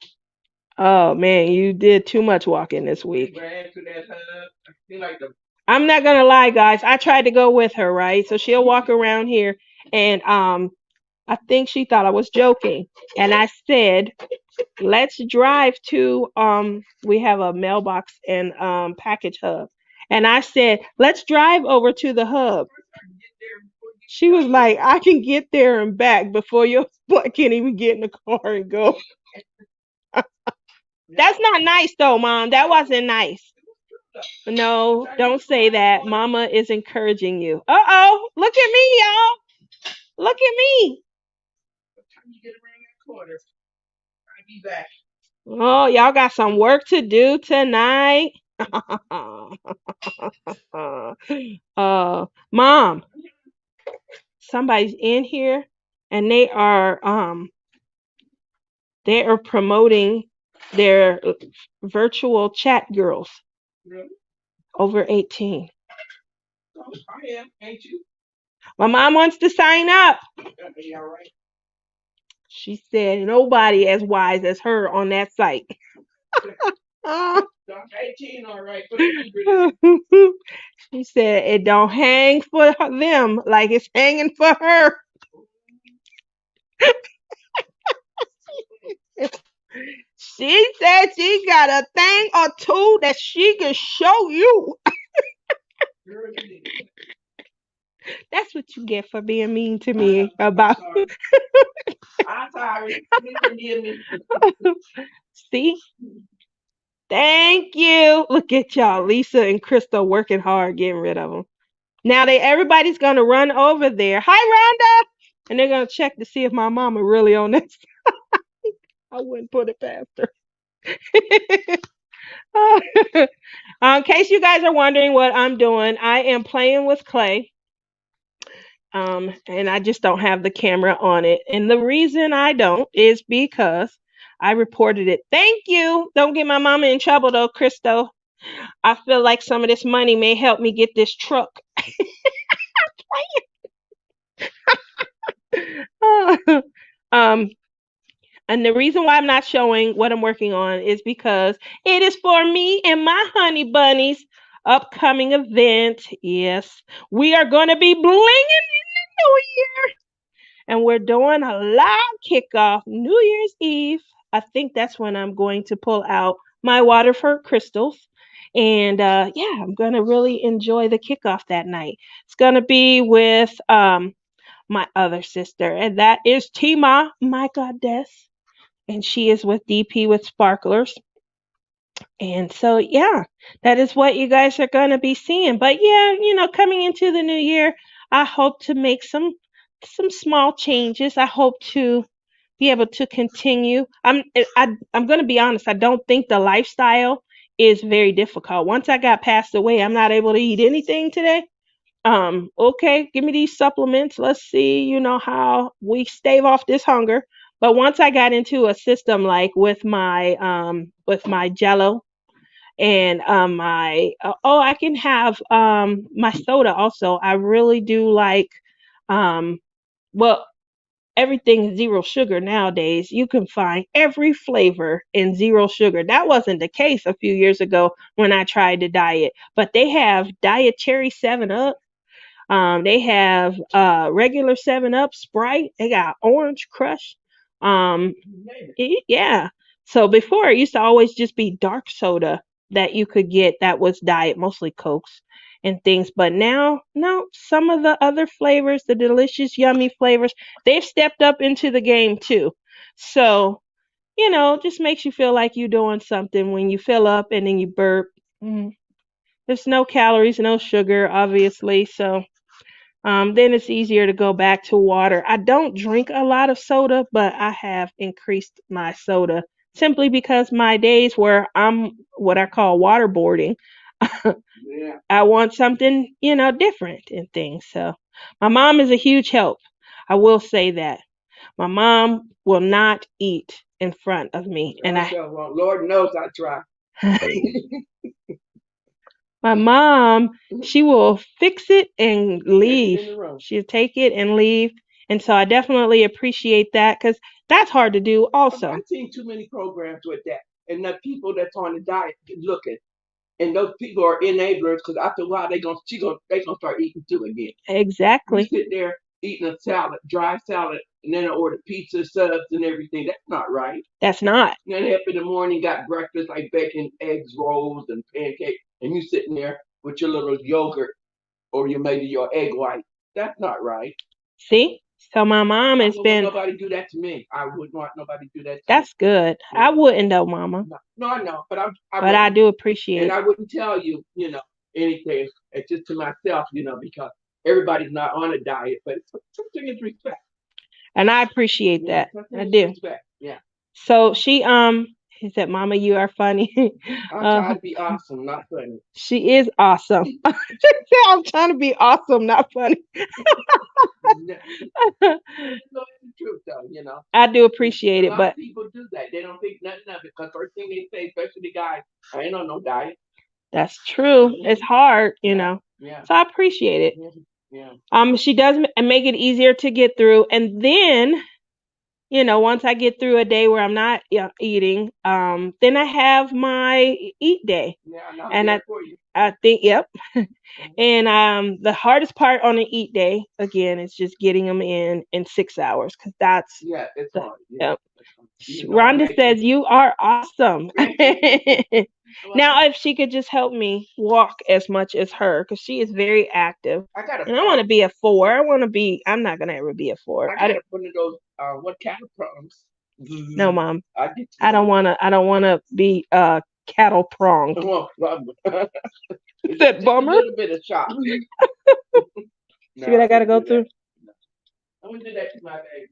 S1: Oh man, you did too much walking this week. Ran through that hub. I feel like the. I'm not gonna lie, guys. I tried to go with her, right? So she'll walk around here, and I think she thought I was joking, and I said, "Let's drive to we have a mailbox and package hub," and I said, "Let's drive over to the hub." She was like, "I can get there and back before your boy can't even get in the car and go." That's not nice though, Mom. That wasn't nice. No, don't say that. Mama is encouraging you. Uh-oh. Look at me, y'all. Look at me. What time you get around that corner? I'll be back. Oh, y'all got some work to do tonight. Mom, somebody's in here and they are promoting their virtual chat girls. Really? Over 18. Oh, I am, ain't you? My mom wants to sign up. Yeah, right. She said nobody as wise as her on that site. 18, all right. She said it don't hang for them like it's hanging for her. She said she got a thing or two that she can show you. That's what you get for being mean to me about. I'm sorry. See? Thank you. Look at y'all, Lisa and Crystal working hard getting rid of them. Now everybody's gonna run over there. Hi, Rhonda, and they're gonna check to see if my mama really on this. I wouldn't put it past her. In case you guys are wondering what I'm doing, I am playing with clay. And I just don't have the camera on it. And the reason I don't is because I reported it. Thank you. Don't get my mama in trouble though, Crystal. I feel like some of this money may help me get this truck. um, and the reason why I'm not showing what I'm working on is because it is for me and my honey bunnies upcoming event. Yes, we are going to be blinging in the new year. And we're doing a live kickoff New Year's Eve. I think that's when I'm going to pull out my Waterford crystals. And yeah, I'm going to really enjoy the kickoff that night. It's going to be with my other sister, and that is Tima, my goddess. And she is with DP with Sparklers. And so, yeah, that is what you guys are going to be seeing. But yeah, coming into the new year, I hope to make some small changes. I hope to be able to continue. I'm going to be honest. I don't think the lifestyle is very difficult. Once I got passed away, I'm not able to eat anything today. Okay, give me these supplements. Let's see, how we stave off this hunger. But once I got into a system like with my Jello and my I can have my soda also. I really do like well, everything zero sugar nowadays. You can find every flavor in zero sugar. That wasn't the case a few years ago when I tried to diet, but they have diet cherry 7 Up. They have regular 7 Up, Sprite. They got Orange Crush. Yeah. So before it used to always just be dark soda that you could get that was diet, mostly Cokes and things. But now, no, some of the other flavors, the delicious, yummy flavors, they've stepped up into the game too. So, just makes you feel like you're doing something when you fill up and then you burp. There's no calories, no sugar, obviously. So then it's easier to go back to water. I don't drink a lot of soda, but I have increased my soda simply because my days where I'm what I call waterboarding, yeah. I want something, different and things. So my mom is a huge help. I will say that. My mom will not eat in front of me. And Lord knows I try. My mom, she will fix it and leave. She'll take it and leave. And so I definitely appreciate that because that's hard to do also.
S2: I've seen too many programs with that. And the people that's on the diet looking. And those people are enablers because after a while they gonna start eating too again. You
S1: Exactly.
S2: sit there eating a salad, dry salad, and then order pizza, subs, and everything. That's not right.
S1: That's not.
S2: And then up in the morning, got breakfast like bacon, eggs, rolls, and pancakes, and you sitting there with your little yogurt or maybe your egg white. That's not right.
S1: See? So my mom
S2: I
S1: has
S2: wouldn't want
S1: been,
S2: nobody do that to me. I wouldn't want nobody to do that to me.
S1: that's good.
S2: Yeah.
S1: I wouldn't though, Mama.
S2: No, I know, but I
S1: But I
S2: wouldn't.
S1: do
S2: And
S1: appreciate.
S2: I wouldn't tell you, anything. It's just to myself, because everybody's not on a diet, but it's something is respect.
S1: And I appreciate
S2: Yeah,
S1: that.
S2: something
S1: I
S2: is
S1: do.
S2: respect. Yeah.
S1: So he said, Mama, you are funny.
S2: I try to be awesome, not funny.
S1: She is awesome. She said, I'm trying to be awesome, not funny.
S2: No, it's the truth, though.
S1: I do appreciate
S2: A
S1: it,
S2: lot
S1: but
S2: of people do that. They don't think nothing of it because first thing they say, especially the guys, I ain't on no diet.
S1: that's true. It's hard,
S2: Yeah. Yeah.
S1: So I appreciate it.
S2: Yeah.
S1: She does make it easier to get through, and then once I get through a day where I'm not eating, then I have my eat day.
S2: Yeah. I'm
S1: And
S2: there for you.
S1: I think, yep. And the hardest part on an eat day again is just getting them in 6 hours because that's
S2: Yeah, it's
S1: the
S2: hard. Yeah.
S1: yep.
S2: I
S1: Rhonda
S2: make
S1: says
S2: it.
S1: you are awesome.
S2: Well,
S1: Now, if she could just help me walk as much as her, because she is very active,
S2: I got a
S1: and I want to be a 4. I want to be. I'm not gonna ever be a 4.
S2: I got one of those what cattle proms.
S1: No, Mom.
S2: I get
S1: I don't wanna. I don't wanna be cattle pronged.
S2: well,
S1: Is that
S2: just
S1: bummer?
S2: a little bit of shock.
S1: See what I gotta go through?
S2: I'm gonna do that to my baby.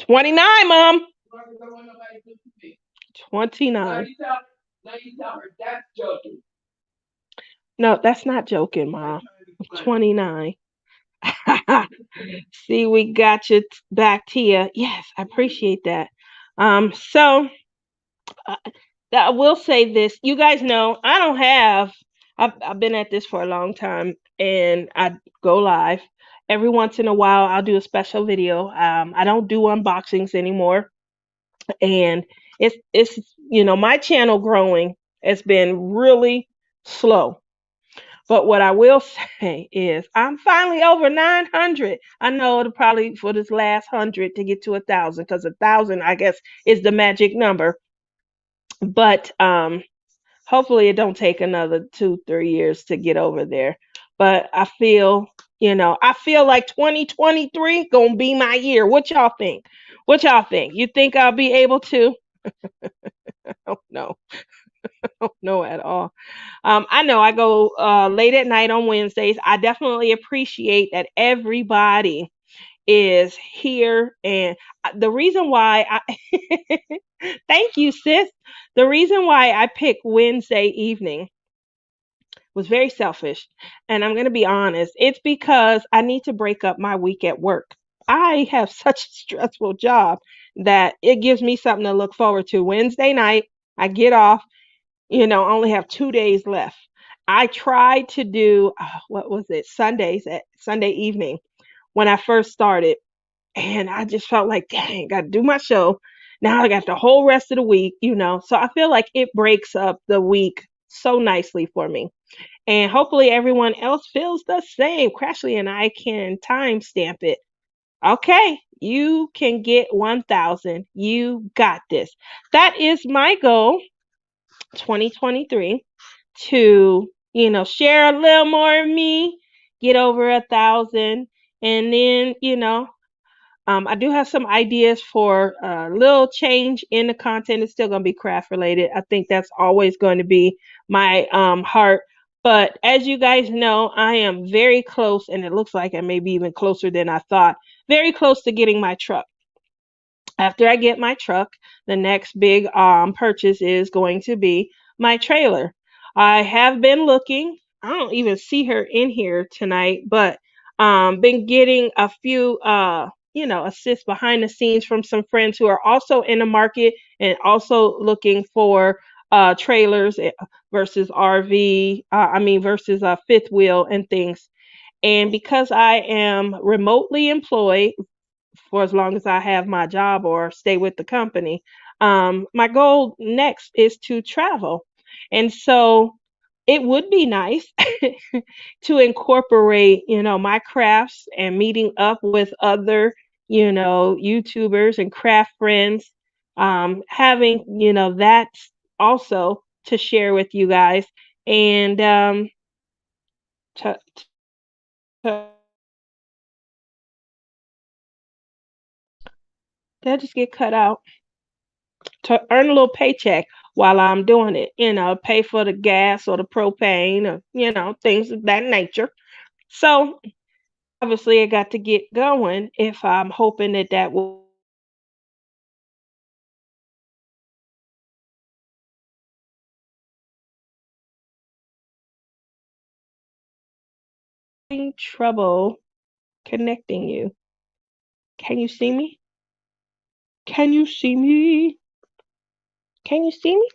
S1: 29, Mom.
S2: I don't want nobody to do to me.
S1: 29.
S2: Now you tell her that's joking.
S1: No, that's not joking, Mom. 29. See, we got you back, Tia. Yes, I appreciate that. So uh, I will say this. You guys know I don't have. I've been at this for a long time, and I go live every once in a while. I'll do a special video. I don't do unboxings anymore, and it's my channel growing has been really slow. But what I will say is I'm finally over 900. I know it'll probably for this last 100 to get to 1,000 because 1,000 I guess is the magic number. But hopefully it don't take another 2-3 years to get over there. But I feel like 2023 gonna be my year. What y'all think? What y'all think? You think I'll be able to? Oh no, no at all. I know I go late at night on Wednesdays. I definitely appreciate that everybody is here. And the reason why thank you, sis. The reason why I picked Wednesday evening was very selfish. And I'm going to be honest, it's because I need to break up my week at work. I have such a stressful job that it gives me something to look forward to. Wednesday night, I get off, only have 2 days left. I tried to do what was it, Sunday evening when I first started, and I just felt like, dang, got to do my show. Now I got the whole rest of the week. So I feel like it breaks up the week so nicely for me. And hopefully everyone else feels the same. Crashly and I can timestamp it. Okay, you can get 1,000. You got this. That is my goal, 2023, to share a little more of me, get over 1,000, and then I do have some ideas for a little change in the content. It's still going to be craft related. I think that's always going to be my heart. But as you guys know, I am very close, and it looks like I may be even closer than I thought, very close to getting my truck. After I get my truck, the next big purchase is going to be my trailer. I have been looking. I don't even see her in here tonight, but been getting a few assists behind the scenes from some friends who are also in the market and also looking for trailers versus RV, versus fifth wheel and things. And because I am remotely employed for as long as I have my job or stay with the company, my goal next is to travel. And so it would be nice to incorporate, my crafts and meeting up with other, YouTubers and craft friends, having, that also to share with you guys. And to, to, did I just get cut out? To earn a little paycheck while I'm doing it, pay for the gas or the propane or, things of that nature. So obviously I got to get going if I'm hoping that that will having trouble connecting you. Can you see me? Can you see me? Can you see me?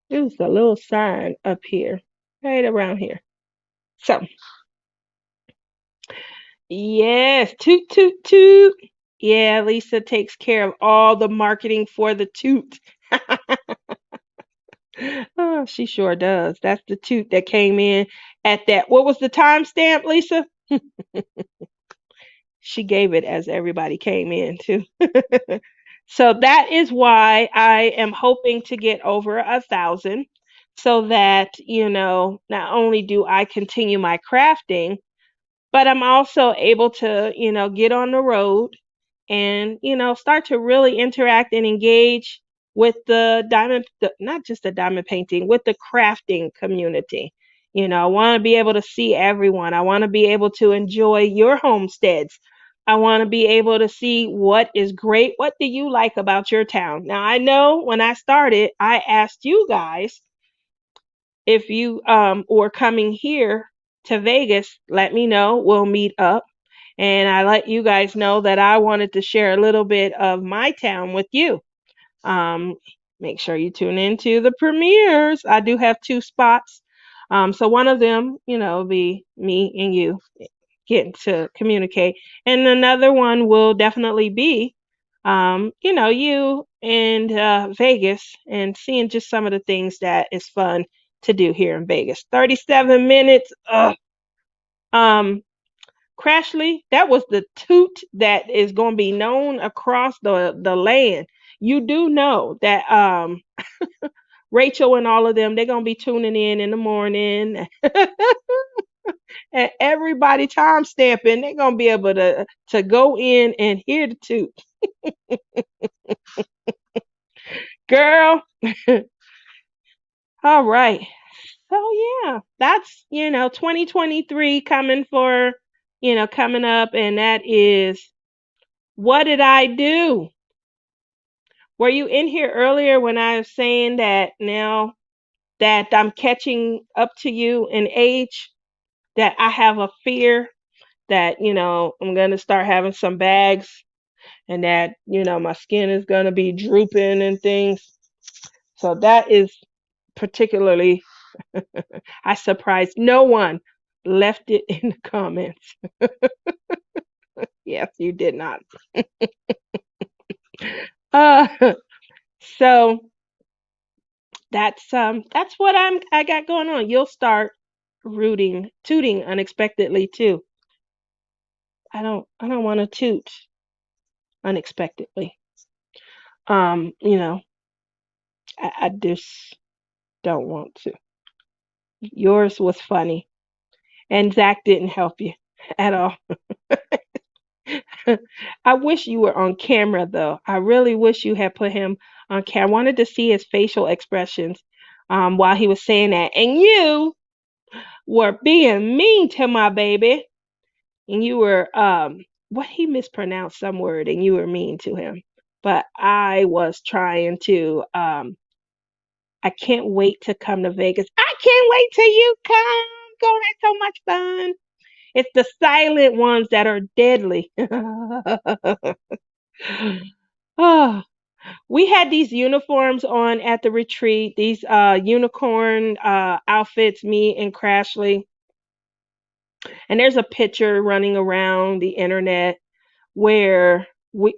S1: There's a little sign up here, right around here. So, yes, toot, toot, toot. Yeah, Lisa takes care of all the marketing for the toot. Oh, she sure does. That's the toot that came in at that. What was the timestamp, Lisa? She gave it as everybody came in, too. So that is why I am hoping to get over 1,000 so that, not only do I continue my crafting, but I'm also able to, get on the road and, start to really interact and engage with not just the diamond painting, with the crafting community. I want to be able to see everyone. I want to be able to enjoy your homesteads. I want to be able to see what is great. What do you like about your town? Now, I know when I started, I asked you guys if you were coming here to Vegas, let me know. We'll meet up. And I let you guys know that I wanted to share a little bit of my town with you. Um, Make sure you tune into the premieres. I do have two spots. So one of them, will be me and you getting to communicate. And another one will definitely be, you and Vegas and seeing just some of the things that is fun to do here in Vegas. 37 minutes. Ugh. Um, Crashly, that was the toot that is going to be known across the land. You do know that Rachel and all of them, they're going to be tuning in the morning. And everybody time stamping, they're going to be able to go in and hear the toot. Girl, all right. So yeah, that's 2023 coming for coming up, and that is what did I do? Were you in here earlier when I was saying that now that I'm catching up to you in age, that I have a fear that, I'm going to start having some bags and that, my skin is going to be drooping and things. So that is particularly, I surprised no one left it in the comments. Yes, you did not. Uh, so that's what I got going on. You'll start tooting unexpectedly too. I don't want to toot unexpectedly. I just don't want to. Yours was funny, and Zach didn't help you at all. I wish you were on camera though. I really wish you had put him on camera. I wanted to see his facial expressions while he was saying that. And you were being mean to my baby. And you were what he mispronounced some word and you were mean to him. But I was trying to I can't wait to come to Vegas. I can't wait till you come. Gonna have so much fun. It's the silent ones that are deadly. Oh, We had these uniforms on at the retreat, these unicorn outfits, me and Crashly. And there's a picture running around the internet where we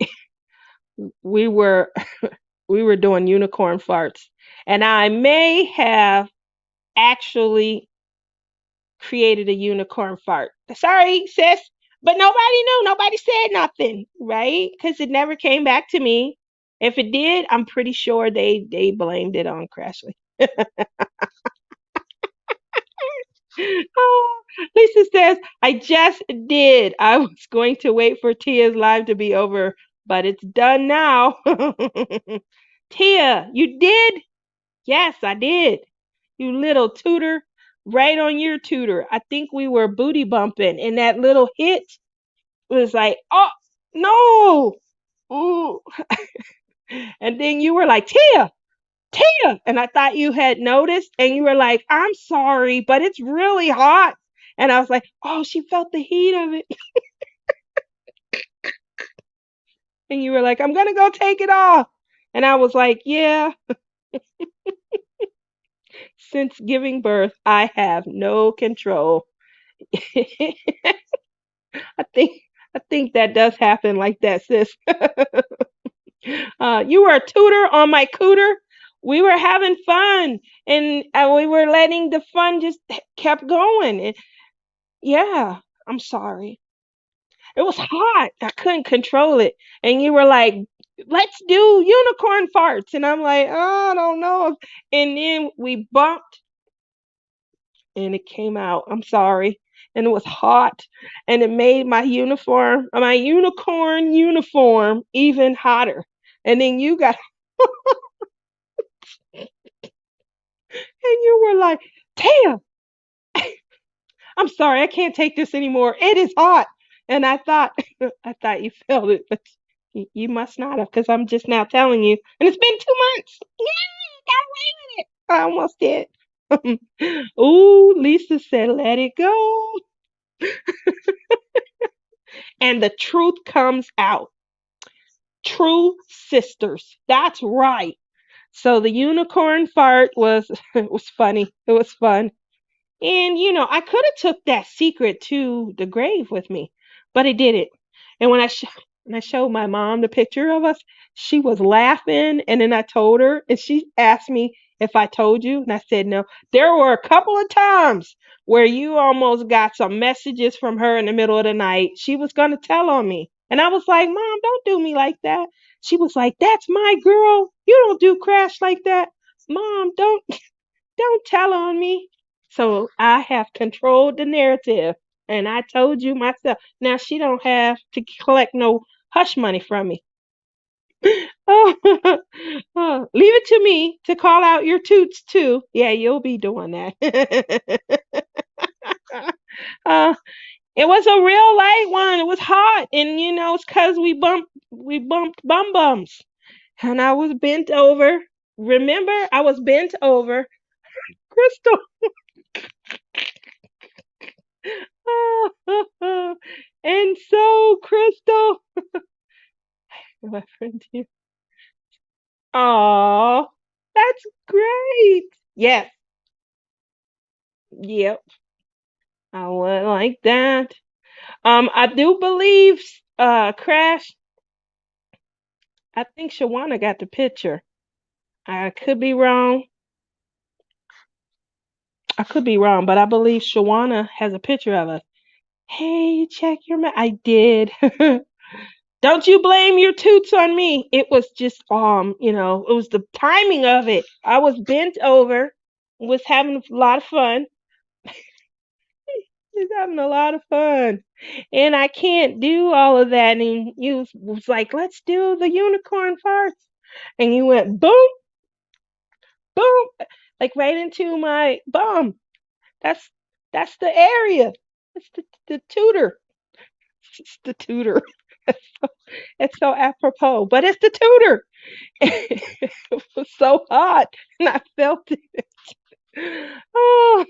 S1: we were we were doing unicorn farts. And I may have actually created a unicorn fart. Sorry, sis, but nobody knew. Nobody said nothing, right? Because it never came back to me. If it did, I'm pretty sure they blamed it on Crashly. Oh, Lisa says, I just did. I was going to wait for Tia's live to be over, but it's done now. Tia, you did? Yes, I did. You little tutor. Right on your tutor. I think we were booty bumping, and that little hit was like, oh, no. Ooh. And then you were like, Tia, Tia. And I thought you had noticed, and you were like, I'm sorry, but it's really hot. And I was like, oh, she felt the heat of it. And you were like, I'm going to go take it off. And I was like, yeah, since giving birth, I have no control. I think I think that does happen like that, sis. You were a tutor on my cooter. We were having fun, and we were letting the fun just kept going. And yeah, I'm sorry. It was hot. I couldn't control it. And you were like, let's do unicorn farts. And I'm like, oh, I don't know. And then we bumped and it came out. I'm sorry. And it was hot. And it made my unicorn uniform even hotter. And then you got, and you were like, Tam, I'm sorry. I can't take this anymore. It is hot. And I thought, I thought you felt it, but you must not have, because I'm just now telling you. And it's been 2 months. Yay, got away with it. I almost did. Ooh, Lisa said, let it go. And the truth comes out. True sisters. That's right. So the unicorn fart was it was funny. It was fun. And I could have took that secret to the grave with me, but I didn't. And when I showed my mom the picture of us, she was laughing. And then I told her, and she asked me if I told you, and I said no. There were a couple of times where you almost got some messages from her in the middle of the night. She was gonna tell on me, and I was like, Mom, don't do me like that. She was like, That's my girl. You don't do Crash like that. Mom, don't tell on me. So I have controlled the narrative, and I told you myself. Now she don't have to collect no hush money from me. Oh, leave it to me to call out your toots too. Yeah, you'll be doing that. uh, it was a real light one. It was hot, and it's cause we bumped bum bums, and I was bent over. Remember, I was bent over. Crystal. And so, Crystal, my friend here. Oh, that's great. Yes, yep, I would like that. I do believe, Crash. I think Shawana got the picture. I could be wrong. I could be wrong, but I believe Shawana has a picture of us. Hey, check your I did. Don't you blame your toots on me. It was just it was the timing of it. I was bent over, was having a lot of fun. Was having a lot of fun. And I can't do all of that. And you was like, let's do the unicorn farts. And you went boom, boom, like right into my bum. That's that's the area. It's the tutor. It's the tutor. It's so apropos, but it's the tutor. It was so hot, and I felt it. Oh,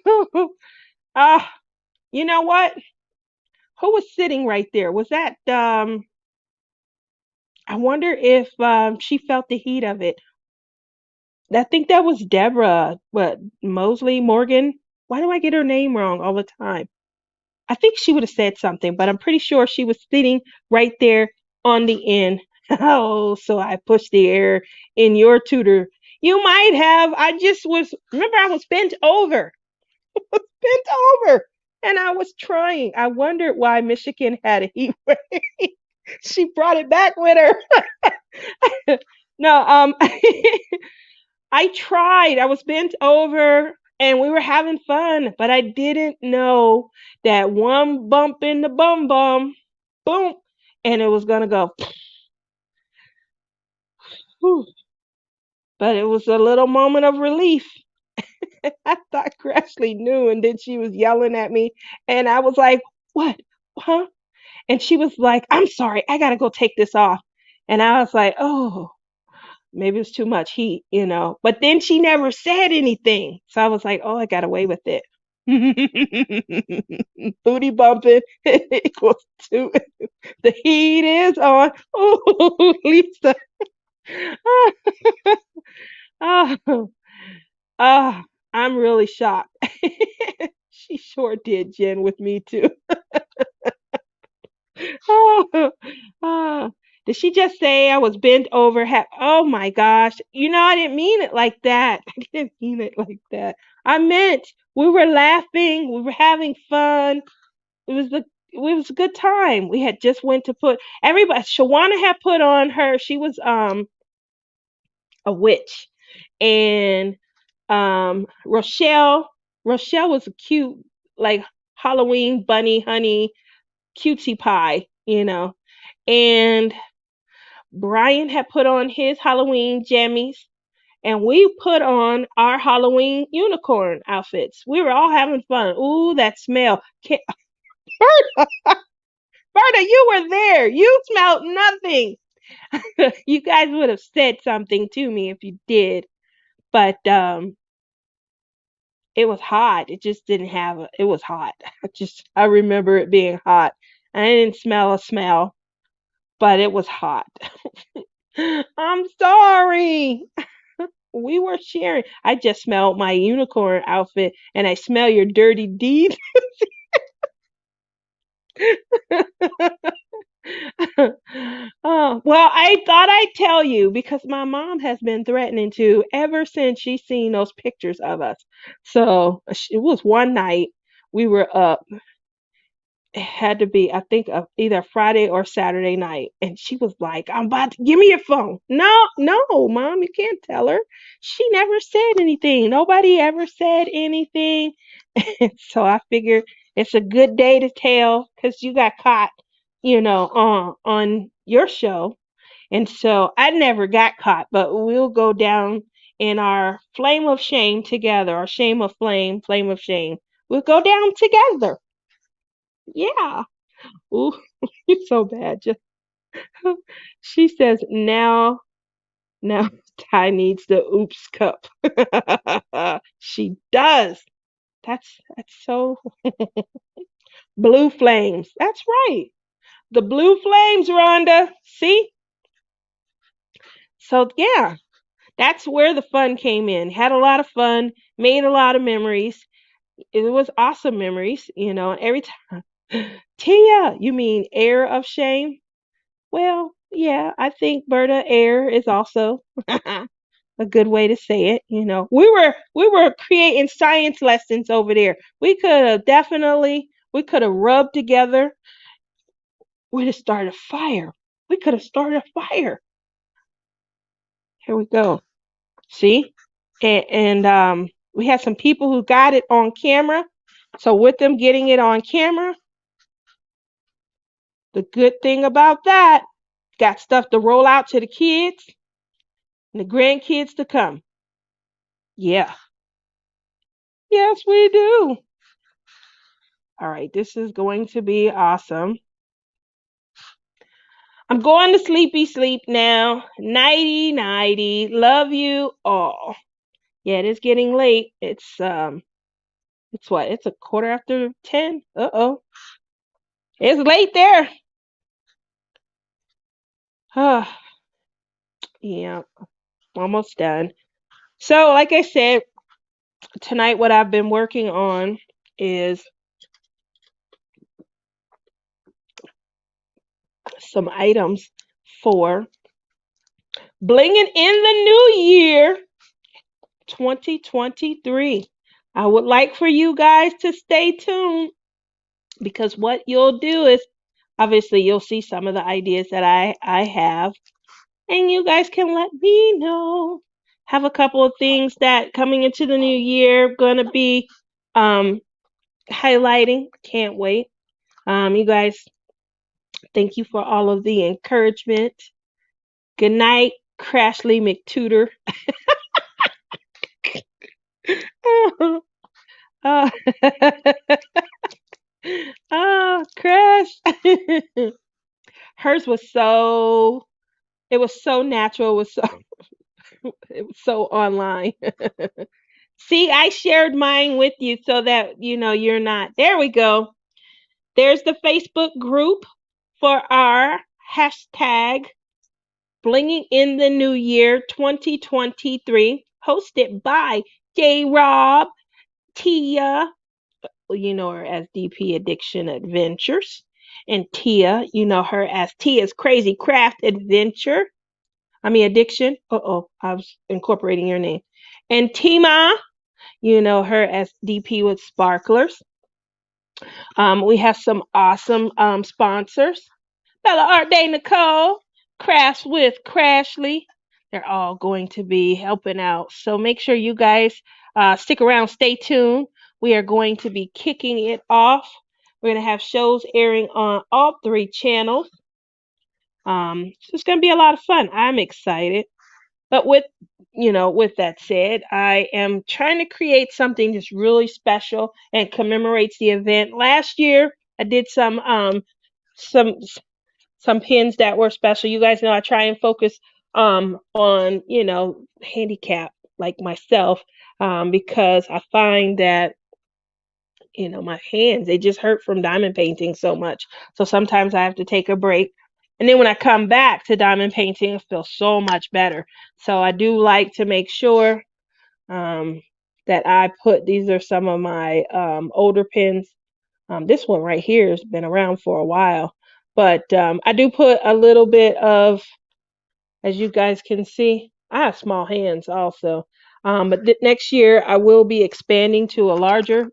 S1: ah, you know what? Who was sitting right there? Was that I wonder if she felt the heat of it. I think that was Deborah, what, Mosley Morgan? Why do I get her name wrong all the time? I think she would have said something, but I'm pretty sure she was sitting right there on the end. Oh, so I pushed the air in your tutor. You might have. I just was, remember, I was bent over, bent over, and I was trying. I wondered why Michigan had a heat wave. She brought it back with her. No, I tried. I was bent over and we were having fun, but I didn't know that one bump in the bum bum, boom, and it was gonna go. Whew. But it was a little moment of relief. I thought Crashly knew, and then she was yelling at me, and I was like, "What? Huh?" And she was like, "I'm sorry, I gotta go take this off." And I was like, "Oh, maybe it's too much heat." But then she never said anything. So I was like, oh, I got away with it. Booty bumping equals to the heat is on. Oh, Lisa. Oh, oh, I'm really shocked. She sure did, Jen, with me too. Oh, oh. Did she just say I was bent over? Oh my gosh. I didn't mean it like that. I didn't mean it like that. I meant we were laughing, we were having fun. It was a good time. We had just went to put everybody. Shawana had put on her. She was a witch, and Rochelle was a cute, like, Halloween bunny honey cutesy pie. And Brian had put on his Halloween jammies, and we put on our Halloween unicorn outfits. We were all having fun. Ooh, that smell. Berta, you were there. You smelled nothing. You guys would have said something to me if you did. But it was hot. It just didn't have it was hot. I remember it being hot. I didn't smell a smell, but it was hot. I'm sorry. We were sharing. I just smelled my unicorn outfit, and I smell your dirty deed. Oh, well, I thought I'd tell you because my mom has been threatening to ever since she's seen those pictures of us. So it was one night we were up. It had to be, I think, either Friday or Saturday night. And she was like, I'm about to give me your phone. No, no, mom, you can't tell her. She never said anything. Nobody ever said anything. So I figured it's a good day to tell because you got caught, on your show. And so I never got caught, but we'll go down in our flame of shame together, our shame of flame, flame of shame. We'll go down together. Yeah. Ooh, you're so bad. She says now Ty needs the oops cup. She does. That's so blue flames. That's right. The blue flames, Rhonda. See? So yeah, that's where the fun came in. Had a lot of fun, made a lot of memories. It was awesome memories. Every time. Tia, you mean air of shame? Well, yeah, I think Berta air is also a good way to say it. We were creating science lessons over there. We could have rubbed together. We'd have started a fire. We could have started a fire. Here we go. See? And we had some people who got it on camera. So with them getting it on camera, the good thing about that, got stuff to roll out to the kids and the grandkids to come. Yeah. Yes, we do. All right, this is going to be awesome. I'm going to sleepy sleep now. Nighty nighty. Love you all. Yeah, it is getting late. It's what? It's a quarter after 10. Uh-oh. It's late there. Yeah, almost done. So, like I said, tonight what I've been working on is some items for blinging in the new year 2023. I would like for you guys to stay tuned because what you'll do is obviously you'll see some of the ideas that I have, and you guys can let me know. Have a couple of things that coming into the new year gonna be um highlighting. Can't wait. You guys, thank you for all of the encouragement. Good night, Crashly McTutor. Oh, oh, Crash. Hers was so, it was so natural. It was so online. See, I shared mine with you so that you know you're not. There we go. There's the Facebook group for our hashtag blinging in the new year 2023, hosted by J Rob, Tia, well, you know her as DP Addiction Adventures, and Tia, you know her as Tia's Crazy Craft Adventure. I mean Addiction. Oh, I was incorporating your name. And Tima, you know her as DP with Sparklers. We have some awesome sponsors. Bella Art Day Nicole, Crafts with Crashly. They're all going to be helping out. So make sure you guys stick around, stay tuned. We are going to be kicking it off. We're going to have shows airing on all three channels. So it's going to be a lot of fun. I'm excited. But with that said, I am trying to create something just really special and commemorates the event. Last year, I did some some pins that were special. You guys know I try and focus on handicap like myself because I find that my hands they just hurt from diamond painting so much. So sometimes I have to take a break. And then when I come back to diamond painting, I feel so much better. So I do like to make sure um, that I put these are some of my older pins. This one right here has been around for a while, but I do put a little bit of, as you guys can see, I have small hands also. But next year I will be expanding to a larger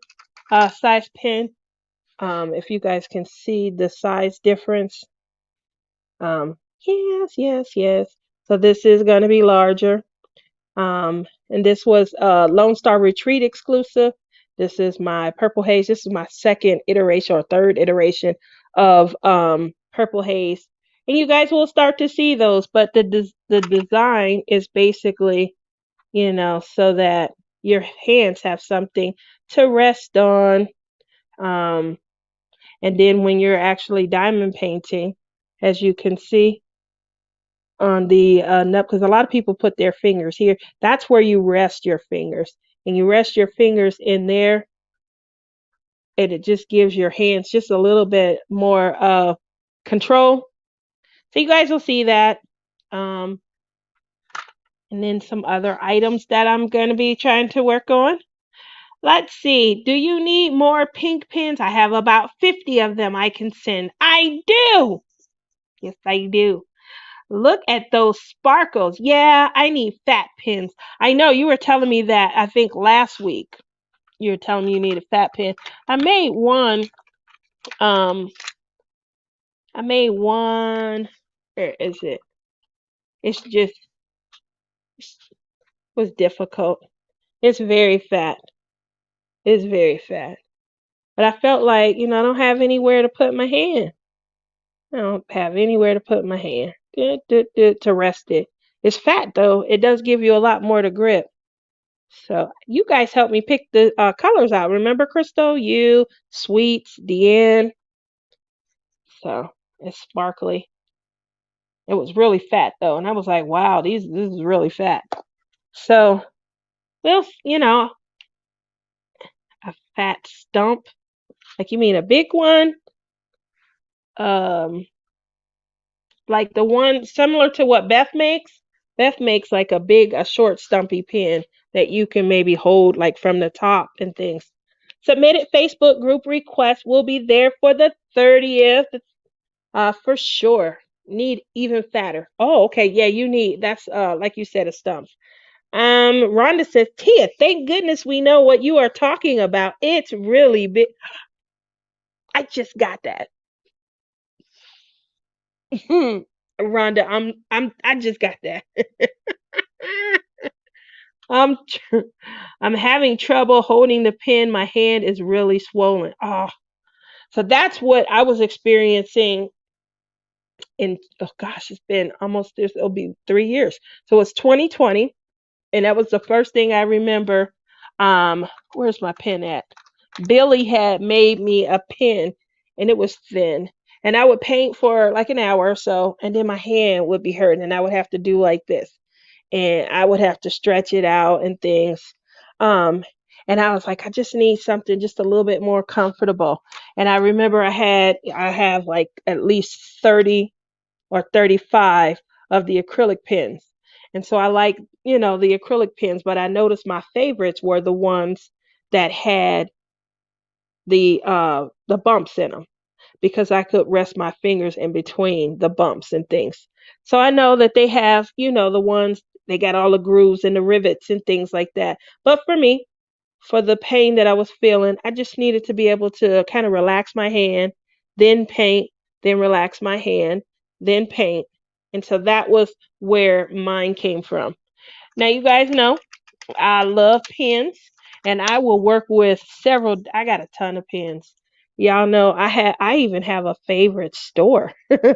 S1: size pin. If you guys can see the size difference. Yes, yes, yes. So this is going to be larger. And this was a Lone Star Retreat exclusive. This is my Purple Haze. This is my second iteration or third iteration of Purple Haze. And you guys will start to see those, but the design is basically, so that your hands have something to rest on. Um, and then when you're actually diamond painting, as you can see, on the nub because a lot of people put their fingers here. That's where you rest your fingers. And you rest your fingers in there, and it just gives your hands just a little bit more control. So you guys will see that. Um, and then some other items that I'm going to be trying to work on. Let's see. Do you need more pink pins? I have about 50 of them I can send. I do. Yes, I do. Look at those sparkles. Yeah, I need fat pins. I know you were telling me that, I think last week. You were telling me you need a fat pin. I made one. Um, I made one. Where is it? It's just it was difficult. It's very fat. It's very fat. But I felt like, I don't have anywhere to put my hand. I don't have anywhere to put my hand to rest it. It's fat though. It does give you a lot more to grip. So you guys helped me pick the colors out. Remember, Crystal? You, Sweets, Deanne. So it's sparkly. It was really fat though, and I was like, wow, this is really fat. So well, a fat stump. Like you mean a big one? Um, like the one similar to what Beth makes. Beth makes like a short, stumpy pen that you can maybe hold like from the top and things. Submitted Facebook group request will be there for the 30th. For sure. Need even fatter. Oh, okay. Yeah, you need that's like you said, a stump. Rhonda says, Tia, thank goodness we know what you are talking about. It's really big. I just got that. Rhonda, I just got that. I'm I'm having trouble holding the pen. My hand is really swollen. Oh, so that's what I was experiencing in, oh gosh, it's been almost this, it'll be 3 years. So it's 2020, and that was the first thing I remember. Where's my pen at? Billy had made me a pen, and it was thin. And I would paint for like an hour or so, and then my hand would be hurting, and I would have to do like this, and I would have to stretch it out and things. Um, and I was like, I just need something just a little bit more comfortable. And I remember I have like at least 30 or 35 of the acrylic pens. And so I like, the acrylic pens, but I noticed my favorites were the ones that had the bumps in them, because I could rest my fingers in between the bumps and things. So I know that they have, the ones they got all the grooves and the rivets and things like that. But for me, for the pain that I was feeling, I just needed to be able to kind of relax my hand, then paint, then relax my hand, then paint. And so that was where mine came from. Now, you guys know I love pens, and I will work with several. I got a ton of pens. Y'all know I even have a favorite store. I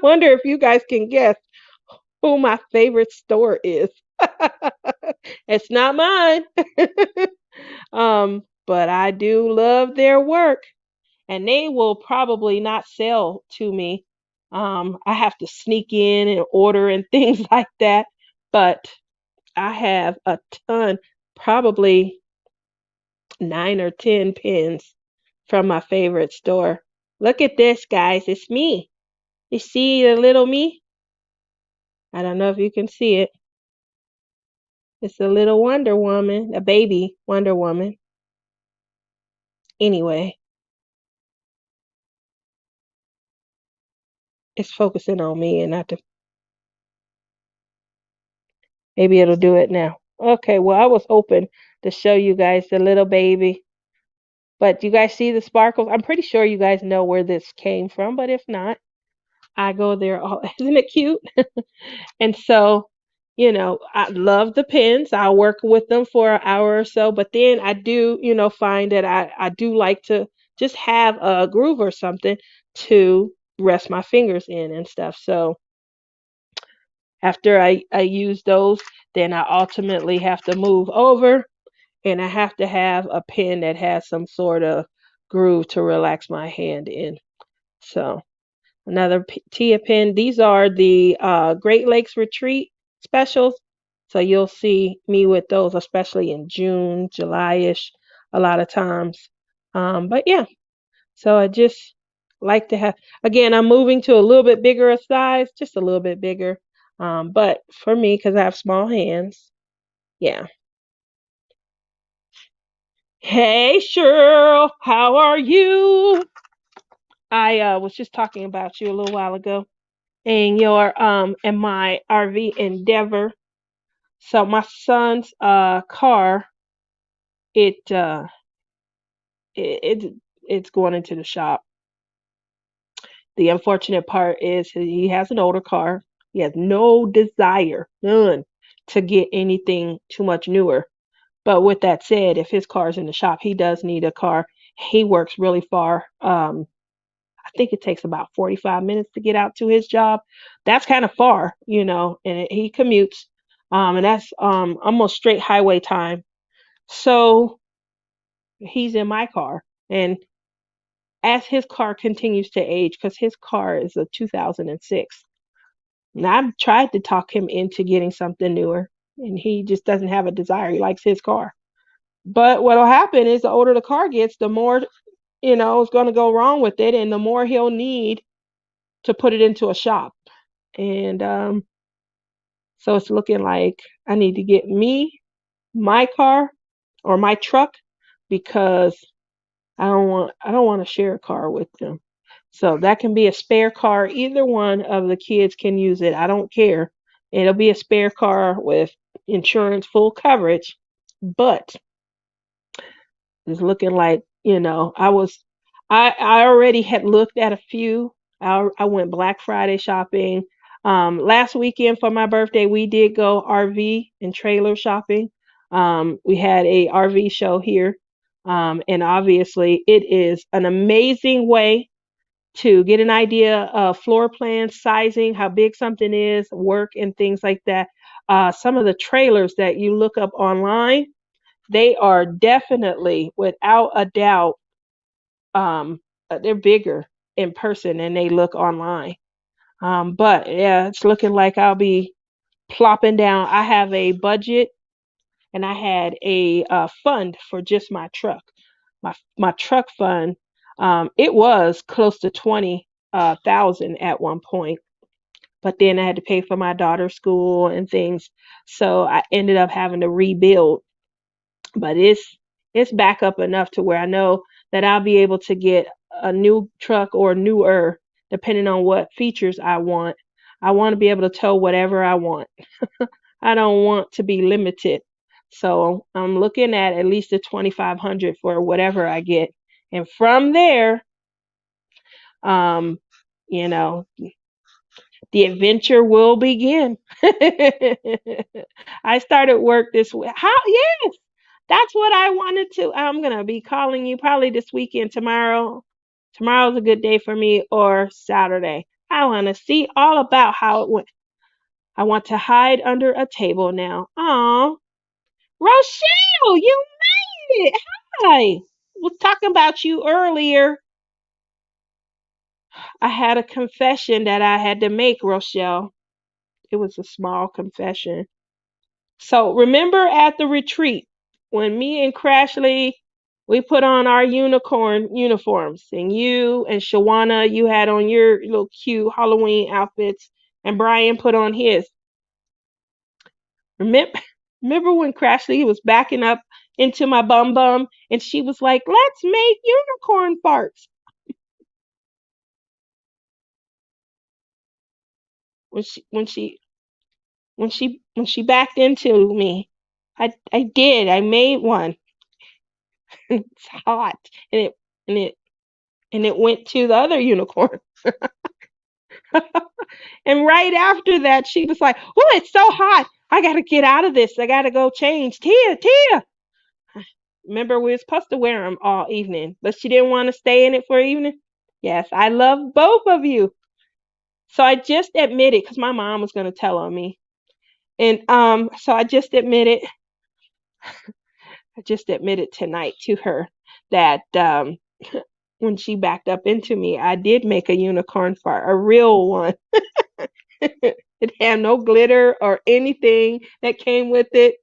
S1: wonder if you guys can guess who my favorite store is. It's not mine. But I do love their work, and they will probably not sell to me. I have to sneak in and order and things like that. But I have a ton, probably 9 or 10 pins from my favorite store. Look at this, guys. It's me. You see the little me? I don't know if you can see it. It's a little Wonder Woman, a baby Wonder Woman. Anyway, it's focusing on me and not the. Maybe it'll do it now. Okay, well, I was hoping to show you guys the little baby. But you guys see the sparkles? I'm pretty sure you guys know where this came from, but if not, I go there all. Isn't it cute? And so, I love the pens. I'll work with them for an hour or so, but then I do, find that I do like to just have a groove or something to rest my fingers in and stuff. So after I use those, then I ultimately have to move over, and I have to have a pen that has some sort of groove to relax my hand in. So another Tia pen. These are the Great Lakes Retreat specials. So you'll see me with those, especially in June, July-ish, a lot of times. But yeah, so I just like to have, again, I'm moving to a little bit bigger a size, just a little bit bigger. But for me, because I have small hands, yeah. Hey, Cheryl, how are you? I was just talking about you a little while ago, and your and my RV endeavor. So my son's car, it it it's going into the shop. The unfortunate part is he has an older car. He has no desire, none, to get anything too much newer. But with that said, if his car's in the shop, he does need a car. He works really far. I think it takes about 45 minutes to get out to his job. That's kind of far, and he commutes. And that's almost straight highway time. So he's in my car. And as his car continues to age, because his car is a 2006, and I've tried to talk him into getting something newer, and he just doesn't have a desire. He likes his car. But what'll happen is the older the car gets, the more, is going to go wrong with it, and the more he'll need to put it into a shop. And so it's looking like I need to get me my car or my truck because I don't want to share a car with them. So that can be a spare car. Either one of the kids can use it. I don't care. It'll be a spare car with insurance full coverage, but it's looking like, I already had looked at a few. I went Black Friday shopping. Last weekend for my birthday, we did go RV and trailer shopping. We had a RV show here. And obviously, it is an amazing way to get an idea of floor plan, sizing, how big something is, work, and things like that. Some of the trailers that you look up online, they are definitely, without a doubt, um, they're bigger in person than they look online. But yeah, it's looking like I'll be plopping down. I have a budget and I had a fund for just my truck. My truck fund, it was close to 20,000 at one point, but then I had to pay for my daughter's school and things, so I ended up having to rebuild. But it's back up enough to where I know that I'll be able to get a new truck or newer, depending on what features I want. I want to be able to tow whatever I want. I don't want to be limited. So I'm looking at least a 2,500 for whatever I get. And from there, um, you know, the adventure will begin. I started work this week. How? Yes, that's what I wanted to. I'm gonna be calling you probably this weekend. Tomorrow's a good day for me, or Saturday. I want to see all about how it went. I want to hide under a table now. Oh, Rochelle, you made it. Hi. Was talking about you earlier. I had a confession that I had to make, Rochelle. It was a small confession. So remember at the retreat when me and Crashly we put on our unicorn uniforms, and you and Shawana, you had on your little cute Halloween outfits, and Brian put on his. Remember, remember when Crashly was backing up into my bum bum, and she was like, "Let's make unicorn farts." When she backed into me, I did. I made one. It's hot, and and it it went to the other unicorn. And right after that, she was like, "Oh, it's so hot. I gotta get out of this. I gotta go change." Tia. Remember, we were supposed to wear them all evening, but she didn't want to stay in it for evening. Yes, I love both of you. So I just admitted, because my mom was gonna tell on me, and so I just admitted tonight to her that when she backed up into me, I did make a unicorn fart, a real one. It had no glitter or anything that came with it.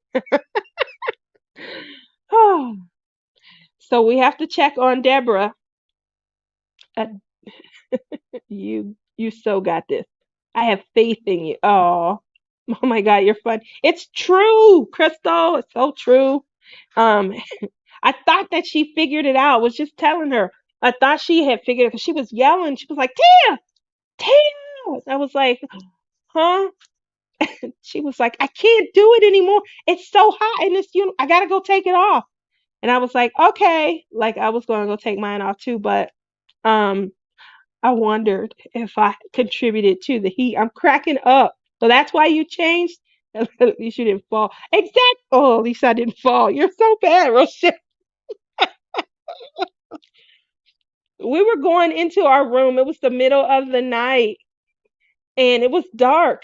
S1: Oh, so we have to check on Deborah. Uh, you so got this. I have faith in you. Oh, oh my God, you're fun. It's true, Crystal. It's so true. Um, I thought that she figured it out. I was just telling her. I thought she had figured it because she was yelling. She was like, "Tia, Tia." I was like, "Huh?" She was like, "I can't do it anymore. It's so hot in this unit. I gotta go take it off." And I was like, "Okay." Like I was gonna go take mine off too, but um, I wondered if I contributed to the heat. I'm cracking up. So that's why you changed. At least you didn't fall. Exact. Oh, at least I didn't fall. You're so bad, Rochelle. We were going into our room. It was the middle of the night, and it was dark.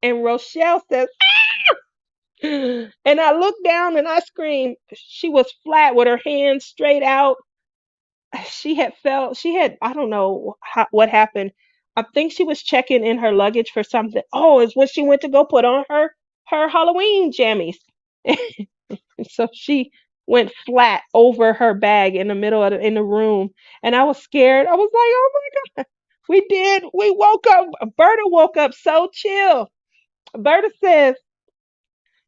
S1: And Rochelle says, and I looked down and I screamed. She was flat with her hands straight out. I don't know what happened. I think she was checking in her luggage for something. Oh, it's when she went to go put on her Halloween jammies. So she went flat over her bag in the middle of in the room, and I was scared. I was like, "Oh my God!" We did. We woke up. Berta woke up so chill. Berta says,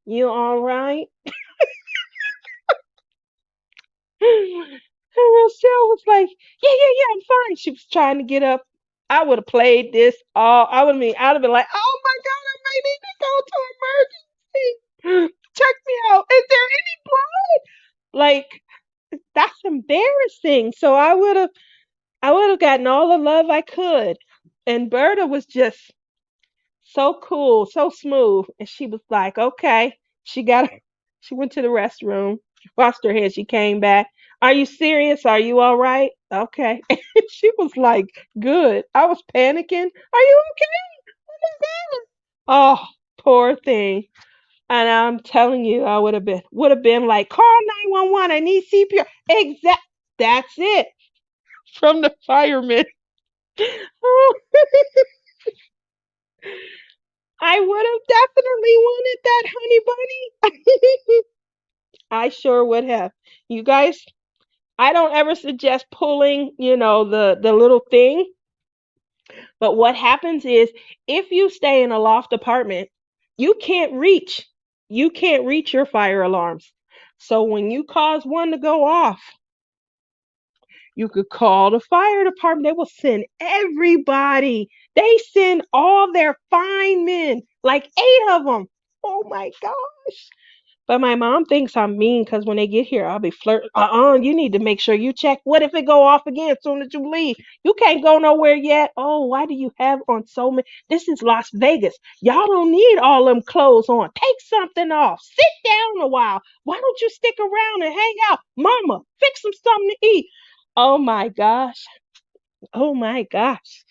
S1: "You all right?" And Rochelle was like, "Yeah, yeah, yeah, I'm fine." She was trying to get up. I would have played this all. I'd have been like, "Oh my God, I might need to go to emergency. Check me out. Is there any blood?" Like, that's embarrassing. So I would have gotten all the love I could. And Berta was just so cool, so smooth. And she was like, okay. She got she went to the restroom, washed her head, she came back. Are you serious? Are you all right? Okay. And she was like, good. I was panicking. Are you okay? Oh my God. Oh, poor thing. And I'm telling you, I would have been like, call 911. I need CPR. Exact. That's it. From the firemen. Oh, I would have definitely wanted that, honey bunny. I sure would have. You guys, I don't ever suggest pulling, the little thing. But what happens is if you stay in a loft apartment, you can't reach your fire alarms. So when you cause one to go off, you could call the fire department. They will send everybody. They send all their firemen, like 8 of them. Oh my gosh. But my mom thinks I'm mean because when they get here, I'll be flirting. You need to make sure you check. What if it go off again as soon as you leave? You can't go nowhere yet. Oh, why do you have on so many? This is Las Vegas. Y'all don't need all them clothes on. Take something off. Sit down a while. Why don't you stick around and hang out? Mama, fix them something to eat. Oh my gosh. Oh my gosh.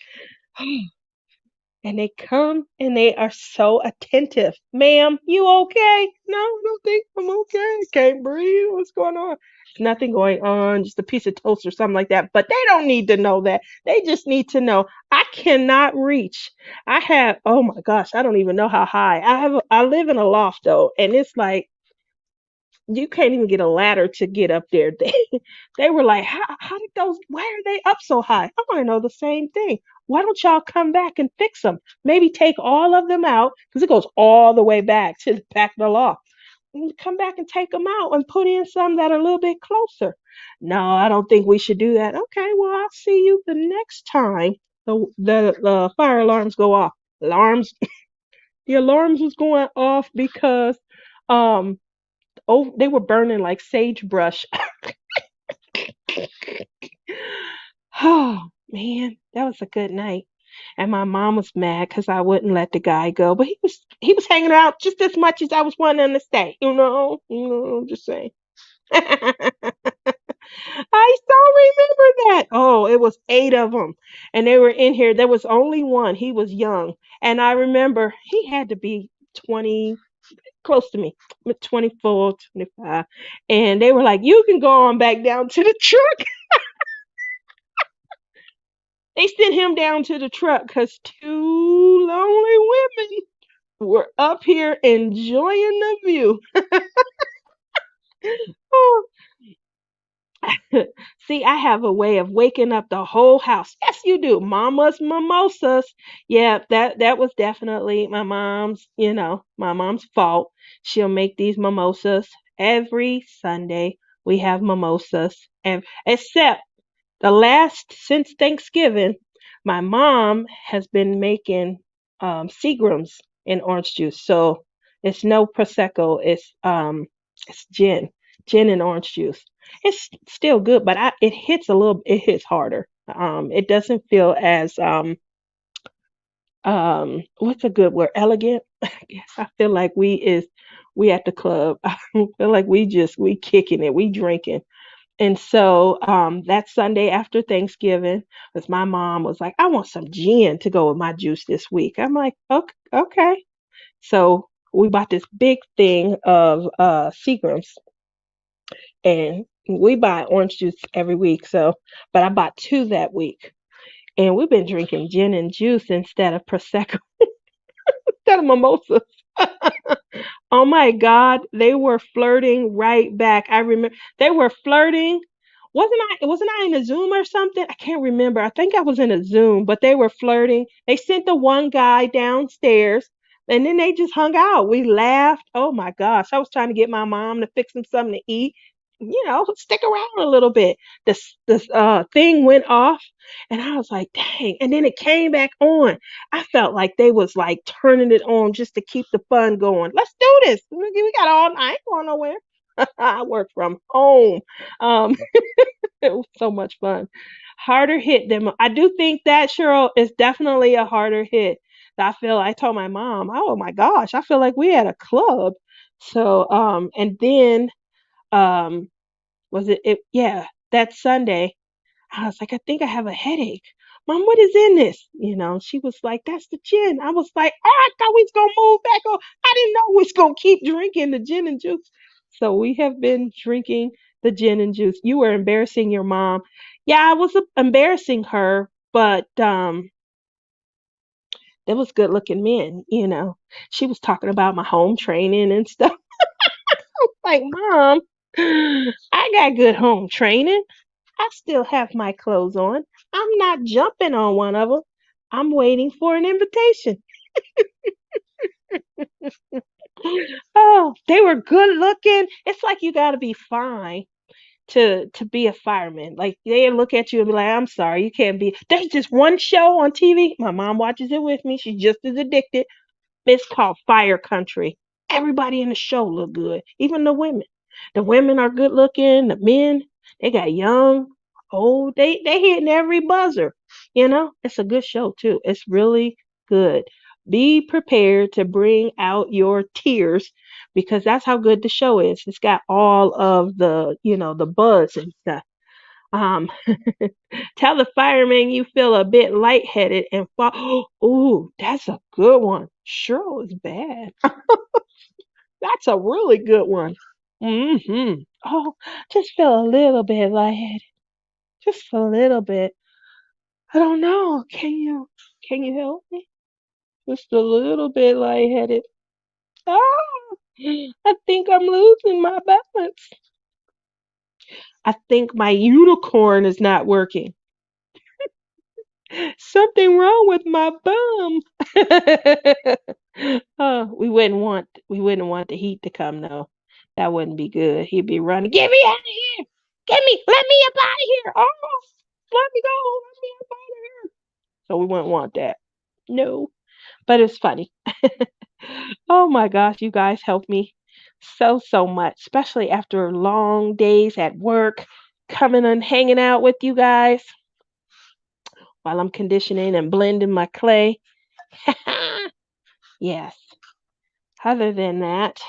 S1: And they come and they are so attentive. Ma'am, you okay? No, I don't think I'm okay. I can't breathe. What's going on? There's nothing going on, just a piece of toast or something like that. But they don't need to know that. They just need to know I cannot reach. Oh my gosh, I don't even know how high. I live in a loft though, and it's like you can't even get a ladder to get up there. They were like, how did those, why are they up so high? I want to know the same thing. Why don't y'all come back and fix them? Maybe take all of them out because it goes all the way back to the back of the loft. And come back and take them out and put in some that are a little bit closer. No, I don't think we should do that. Okay, well, I'll see you the next time the fire alarms go off. Alarms, the alarms was going off because um they were burning like sagebrush. Oh man, that was a good night. And my mom was mad because I wouldn't let the guy go, but he was hanging out just as much as I was wanting him to stay. Just saying. I still remember that. Oh, it was 8 of them, and they were in here. There was only one. He was young, and I remember he had to be 20, close to me, 24, 25. And they were like, you can go on back down to the truck. They sent him down to the truck because two lonely women were up here enjoying the view. Oh, see, I have a way of waking up the whole house. Yes, you do. Mama's mimosas. Yeah, that was definitely my mom's fault. She'll make these mimosas every Sunday. We have mimosas, and except the last since Thanksgiving, my mom has been making Seagrams in orange juice. So it's no prosecco. It's gin and orange juice. It's still good, but it hits harder. It doesn't feel as what's a good word? Elegant. I guess I feel like we at the club. I feel like we kicking it, we drinking. And so that Sunday after Thanksgiving, because my mom was like, I want some gin to go with my juice this week. I'm like, okay, okay. So we bought this big thing of Seagrams, and we buy orange juice every week. So, but I bought two that week, and we've been drinking gin and juice instead of prosecco, instead of mimosas. Oh my God, they were flirting right back. I remember they were flirting Wasn't I in a Zoom or something? I can't remember. I think I was in a Zoom, but they were flirting. They sent the one guy downstairs and then they just hung out. We laughed. Oh my gosh. I was trying to get my mom to fix them something to eat. Stick around a little bit. This thing went off and I was like, dang. And then it came back on. I felt like they was like turning it on just to keep the fun going. Let's do this. We got all I ain't going nowhere. I work from home. Um, it was so much fun. Harder hit than I do think that Cheryl is definitely a harder hit. I told my mom, oh my gosh, I feel like we had a club. So and then um was it yeah, that Sunday I was like, I think I have a headache. Mom, what is in this? She was like, that's the gin. I was like, oh, I thought we was gonna move back on. I didn't know we was gonna keep drinking the gin and juice. So we have been drinking the gin and juice. You were embarrassing your mom. Yeah, I was embarrassing her, but there was good looking men. She was talking about my home training and stuff. Like, Mom, I got good home training. I still have my clothes on. I'm not jumping on one of them. I'm waiting for an invitation. Oh, they were good looking. It's like you got to be fine to be a fireman. Like they look at you and be like, "I'm sorry, you can't be." There's just one show on TV. My mom watches it with me. She's just as addicted. It's called Fire Country. Everybody in the show look good, even the women. The women are good looking. The men, they got young, old. They hitting every buzzer. It's a good show too. It's really good. Be prepared to bring out your tears because that's how good the show is. It's got all of the buzz and stuff. Um, Tell the fireman you feel a bit lightheaded and fall. Ooh, that's a good one. Sure is bad. That's a really good one. Oh, just feel a little bit lightheaded. Just a little bit. I don't know. Can you help me? Just a little bit lightheaded. Oh, I think I'm losing my balance. I think my unicorn is not working. Something wrong with my bum. Oh, we wouldn't want the heat to come though. That wouldn't be good. He'd be running. Get me out of here! Let me up out of here! Oh, let me go! Let me up out of here! So we wouldn't want that. No, but it's funny. Oh my gosh, you guys help me so much, especially after long days at work, coming and hanging out with you guys while I'm conditioning and blending my clay. Yes. Other than that,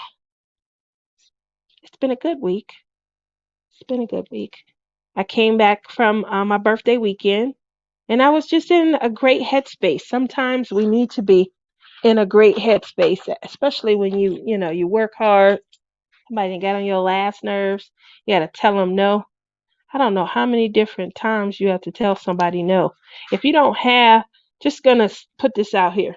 S1: it's been a good week. It's been a good week. I came back from my birthday weekend and I was just in a great headspace. Sometimes we need to be in a great headspace, especially when you work hard. Somebody got on your last nerves. You got to tell them no. I don't know how many different times you have to tell somebody no. If you don't have, just gonna put this out here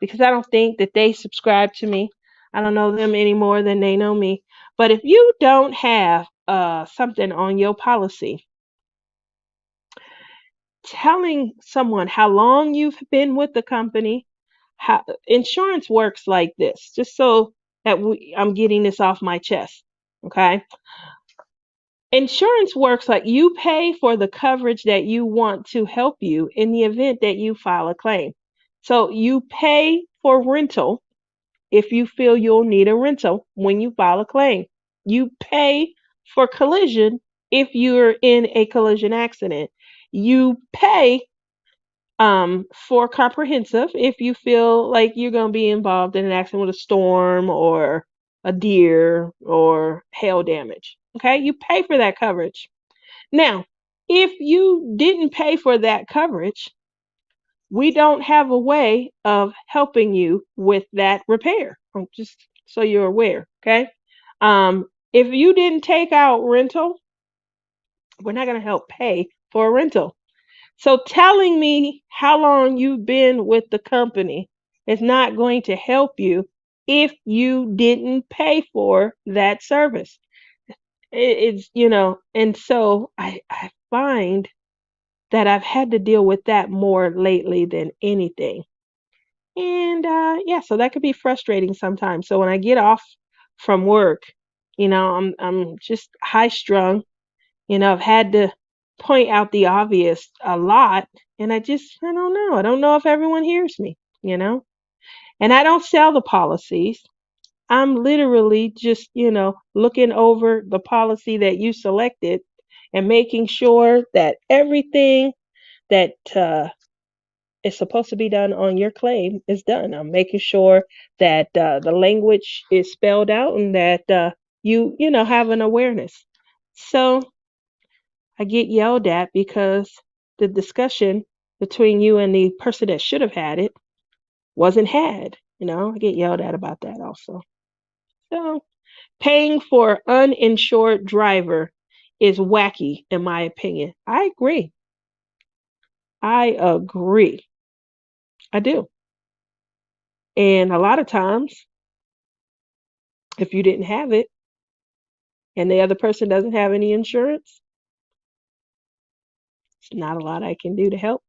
S1: because I don't think that they subscribe to me. I don't know them any more than they know me. But if you don't have something on your policy telling someone how long you've been with the company, how insurance works like this, just so that I'm getting this off my chest. Okay. Insurance works like you pay for the coverage that you want to help you in the event that you file a claim. So you pay for rental if you feel you'll need a rental when you file a claim. You pay for collision if you're in a collision accident. You pay for comprehensive if you feel like you're going to be involved in an accident with a storm or a deer or hail damage. Okay, you pay for that coverage. Now, if you didn't pay for that coverage, we don't have a way of helping you with that repair. Just so you're aware, okay? If you didn't take out rental, we're not going to help pay for a rental. So telling me how long you've been with the company is not going to help you if you didn't pay for that service. It's, and so I find that I've had to deal with that more lately than anything. And yeah, so that could be frustrating sometimes. So when I get off from work, I'm just high strung. I've had to point out the obvious a lot, and I don't know. I don't know if everyone hears me, you know? And I don't sell the policies. I'm literally just, looking over the policy that you selected and making sure that everything that is supposed to be done on your claim is done. I'm making sure that the language is spelled out and that you have an awareness. So I get yelled at because the discussion between you and the person that should have had it wasn't had. I get yelled at about that also. So paying for uninsured driver is wacky, in my opinion. I agree. I agree. I do. And a lot of times, if you didn't have it and the other person doesn't have any insurance, it's not a lot I can do to help.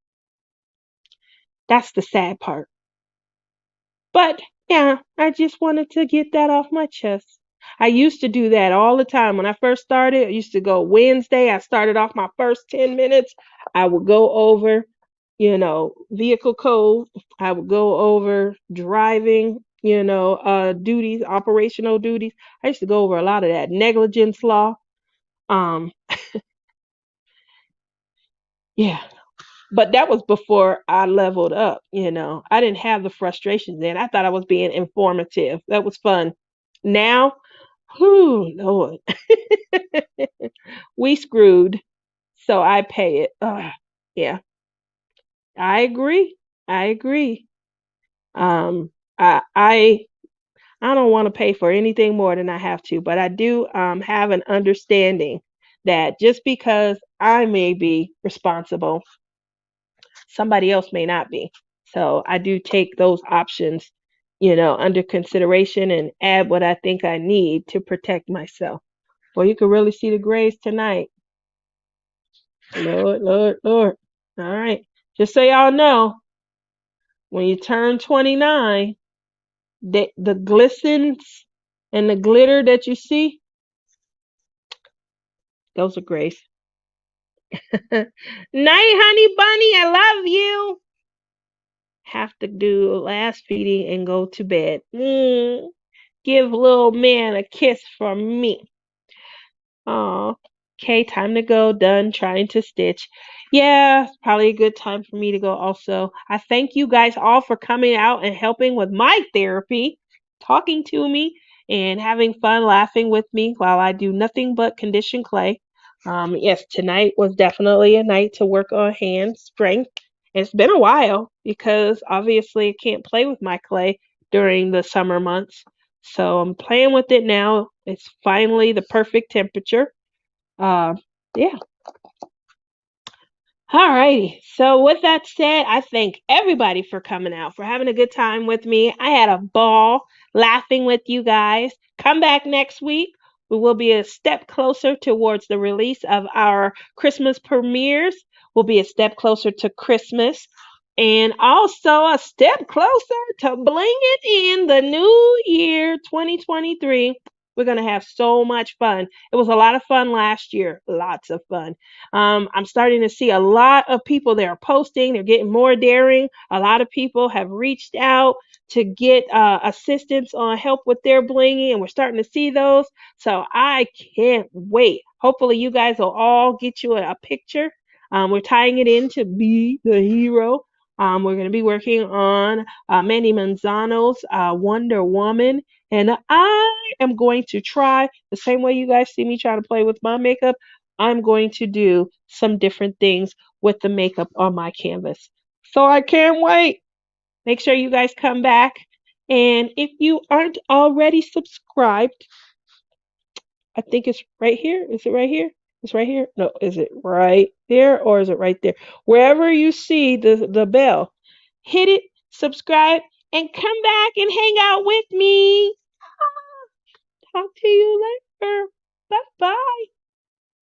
S1: That's the sad part. But yeah, I just wanted to get that off my chest. I used to do that all the time. When I first started, I used to go Wednesday. I started off my first 10 minutes. I would go over, vehicle code. I would go over driving, duties, operational duties. I used to go over a lot of that negligence law. Um, yeah, but that was before I leveled up. I didn't have the frustrations then. I thought I was being informative. That was fun. Now, whoo, Lord, we screwed. So I pay it. Ugh, yeah, I agree. I agree. Um, I I I don't want to pay for anything more than I have to, but I do have an understanding that just because I may be responsible, somebody else may not be. So I do take those options, under consideration and add what I think I need to protect myself. Well, you can really see the grays tonight. Lord, Lord, Lord. All right. Just so y'all know, when you turn 29, the glistens and the glitter that you see, those are grays. Night, honey bunny. I love you. Have to do last feeding and go to bed. Give little man a kiss from me. Oh, okay, time to go. Done trying to stitch. Yeah, it's probably a good time for me to go also. I thank you guys all for coming out and helping with my therapy, talking to me, and having fun laughing with me while I do nothing but condition clay. Yes, tonight was definitely a night to work on hand strength. It's been a while because obviously I can't play with my clay during the summer months. So I'm playing with it now. It's finally the perfect temperature. Uh, yeah. All righty. So with that said, I thank everybody for coming out, for having a good time with me. I had a ball laughing with you guys. Come back next week. We will be a step closer towards the release of our Christmas premieres. We'll be a step closer to Christmas and also a step closer to bling it in the new year 2023. We're going to have so much fun. It was a lot of fun last year. Lots of fun. I'm starting to see a lot of people that are posting. They're getting more daring. A lot of people have reached out to get assistance on help with their blinging, and we're starting to see those. So I can't wait. Hopefully, you guys will all get you a picture. We're tying it in to be the hero. We're going to be working on Mandy Manzano's Wonder Woman, and I am going to try the same way you guys see me trying to play with my makeup. I'm going to do some different things with the makeup on my canvas. So I can't wait. Make sure you guys come back. And if you aren't already subscribed, I think it's right here. Is it right here? It's right here. No, is it right there or is it right there? Wherever you see the bell, hit it, subscribe, and come back and hang out with me. Talk to you later. Bye bye.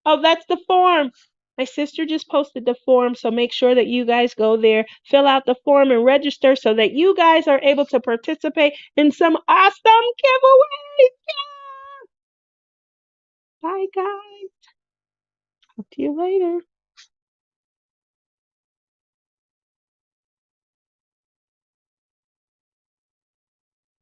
S1: Oh, that's the form. My sister just posted the form, so make sure that you guys go there, fill out the form, and register so that you guys are able to participate in some awesome giveaways. Yeah! Bye, guys. Talk to you later.